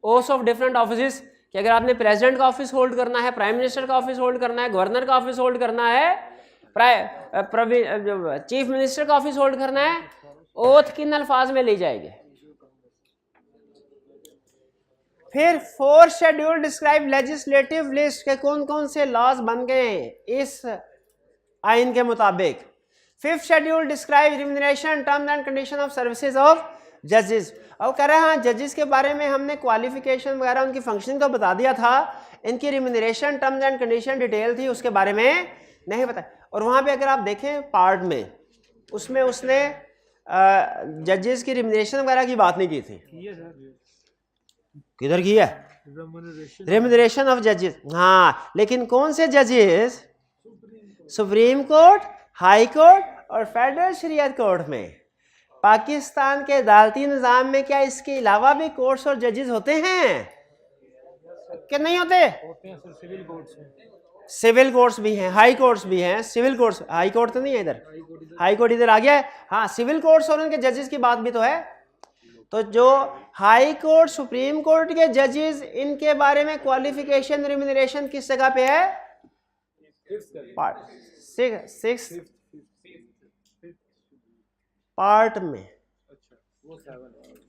ओथ ऑफ डिफरेंट ऑफिसेज कि अगर आपने प्रेसिडेंट का ऑफिस होल्ड करना है, प्राइम मिनिस्टर का ऑफिस होल्ड करना है, गवर्नर का ऑफिस होल्ड करना है, चीफ मिनिस्टर का ऑफिस होल्ड करना है, ओथ किन अल्फाज में ली जाएगी। फिर fourth schedule describe legislative list के कौन कौन से लॉज बन गए इस आइन के मुताबिक। Fifth schedule describe remuneration, terms and condition of services of जजेस। अब कह रहे हैं हाँ जजेस के बारे में हमने क्वालिफिकेशन वगैरह उनकी फंक्शन को बता दिया था, इनकी remuneration, terms and condition detail थी उसके बारे में नहीं पता। और वहाँ पे अगर आप देखें पार्ट में, उसमें उसने जजेस की रिम्यूनरेशन वगैरह की बात नहीं की थी। किधर की है? रेम्यूनरेशन ऑफ जजेस, हाँ, लेकिन कौन से जजेस? सुप्रीम कोर्ट, हाई कोर्ट और फेडरल शरीयत कोर्ट में। पाकिस्तान के अदालती निज़ाम में क्या इसके अलावा भी कोर्ट्स और जजेस होते हैं कि नहीं होते? सिविल कोर्ट्स भी हैं, हाई कोर्ट्स भी हैं, सिविल कोर्ट्स, हाई कोर्ट तो नहीं है इधर, हाई कोर्ट इधर आ गया है। हाँ, सिविल कोर्ट्स और उनके जजेस की बात भी तो है। तो जो हाई कोर्ट, सुप्रीम कोर्ट के जजेस, इनके बारे में क्वालिफिकेशन, रिम्यूनरेशन किस जगह पे है? सिक्स पार्ट में,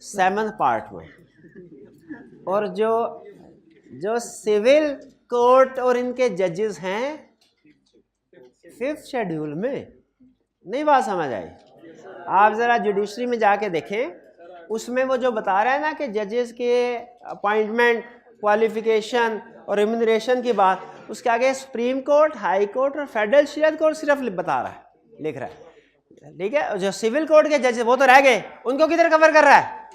7th पार्ट में। और जो सिविल कोर्ट और इनके जजेस हैं 5th शेड्यूल में। नहीं बात समझ आई? आप जरा जुडिशरी में जाके देखें, उसमें वो जो बता रहा है ना कि जजेस के अपॉइंटमेंट, क्वालिफिकेशन और रिम्यूनरेशन की बात, उसके आगे सुप्रीम कोर्ट, हाई कोर्ट और फेडरल शरीयत कोर्ट सिर्फ बता रहा है, लिख रहा है। ठीक है, जो सिविल कोर्ट के जजेस वो तो रह गए, उनको किधर कवर कर रहा है?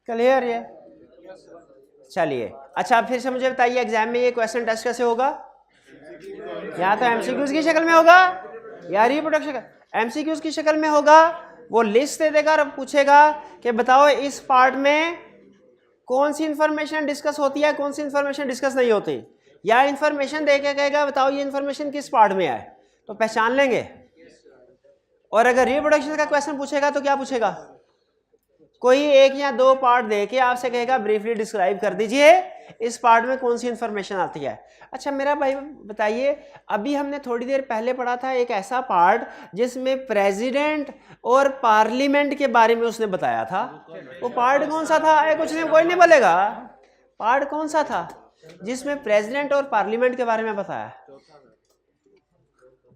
क्लियर है? चलिए, अच्छा फिर से मुझे बताइए एग्जाम में ये क्वेश्चन टेस्ट कैसे होगा? या तो एमसीक्यूज की शक्ल में होगा या रिप्रोडक्शन एमसीक्यूज की शक्ल में होगा। वो लिस्ट दे देगा और पूछेगा कि बताओ इस पार्ट में कौन सी इंफॉर्मेशन डिस्कस होती है, कौन सी इंफॉर्मेशन डिस्कस नहीं होती, या इंफॉर्मेशन दे के कहेगा बताओ ये इंफॉर्मेशन किस पार्ट में है, तो पहचान लेंगे। और अगर रिप्रोडक्शन का क्वेश्चन पूछेगा तो क्या पूछेगा? कोई एक या दो पार्ट दे के आपसे कहेगा ब्रीफली डिस्क्राइब कर दीजिए इस पार्ट में कौन सी इंफॉर्मेशन आती है। अच्छा मेरा भाई बताइए, अभी हमने थोड़ी देर पहले पढ़ा था एक ऐसा पार्ट जिसमें प्रेसिडेंट और पार्लियामेंट के बारे में उसने बताया था, वो पार्ट कौन सा था? कुछ नहीं, कोई नहीं बोलेगा। पार्ट कौन सा था जिसमें प्रेसिडेंट और पार्लियामेंट के बारे में बताया?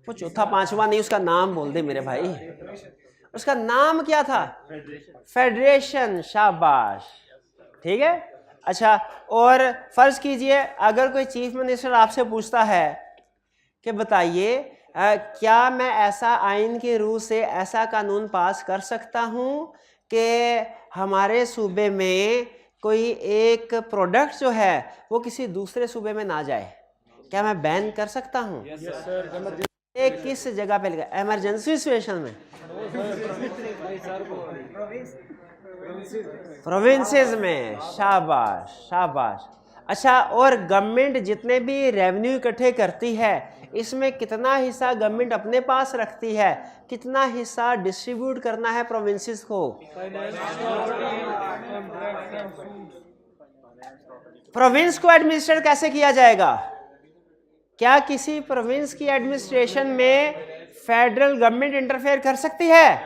वो चौथा पांचवा नहीं, उसका नाम बोल दे मेरे भाई, उसका नाम क्या था? फेडरेशन। शाबाश, ठीक है। अच्छा, और फर्ज कीजिए अगर कोई चीफ मिनिस्टर आपसे पूछता है कि बताइए क्या मैं ऐसा आइन के रूह से ऐसा कानून पास कर सकता हूं कि हमारे सूबे में कोई एक प्रोडक्ट जो है वो किसी दूसरे सूबे में ना जाए, क्या मैं बैन कर सकता हूं? एक किस जगह पे लिखा? इमरजेंसी सिचुएशन में, प्रोविंसेस में। शाबाश शाबाश। अच्छा, और गवर्नमेंट जितने भी रेवेन्यू इकट्ठे करती है इसमें कितना हिस्सा गवर्नमेंट अपने पास रखती है, कितना हिस्सा डिस्ट्रीब्यूट करना है प्रोविंसेस को? प्रोविंस को एडमिनिस्ट्रेट कैसे किया जाएगा? क्या किसी प्रोविंस की एडमिनिस्ट्रेशन में फेडरल गवर्नमेंट इंटरफेयर कर सकती है?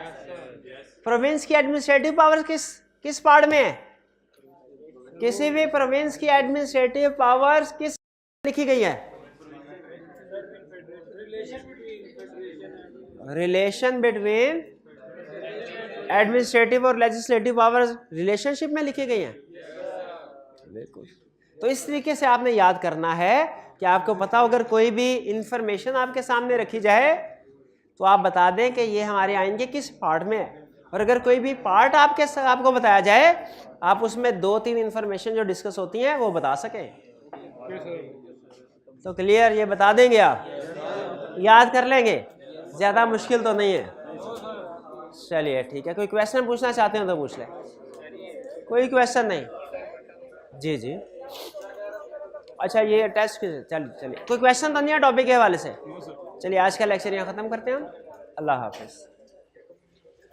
प्रोविंस की एडमिनिस्ट्रेटिव पावर किस पार्ट में है? किसी भी प्रोविंस की एडमिनिस्ट्रेटिव पावर्स किस लिखी गई है? रिलेशन बिटवीन एडमिनिस्ट्रेटिव और लेजिस्लेटिव पावर्स रिलेशनशिप में लिखी गई हैं। बिल्कुल। तो इस तरीके से आपने याद करना है कि आपको पता हो अगर कोई भी इंफॉर्मेशन आपके सामने रखी जाए तो आप बता दें कि ये हमारे आइन के किस पार्ट में है, और अगर कोई भी पार्ट आपको बताया जाए आप उसमें 2-3 इंफॉर्मेशन जो डिस्कस होती हैं वो बता सकें। तो क्लियर, ये बता देंगे आप, याद कर लेंगे, ज़्यादा मुश्किल तो नहीं है। चलिए ठीक है, कोई क्वेश्चन पूछना चाहते हो तो पूछ लें। कोई क्वेश्चन नहीं? जी जी। अच्छा ये टेस्ट चलिए कोई क्वेश्चन तो नहीं है टॉपिक के हवाले से? चलिए आज का लेक्चर यहाँ ख़त्म करते हैं हम। अल्लाह हाफिज़।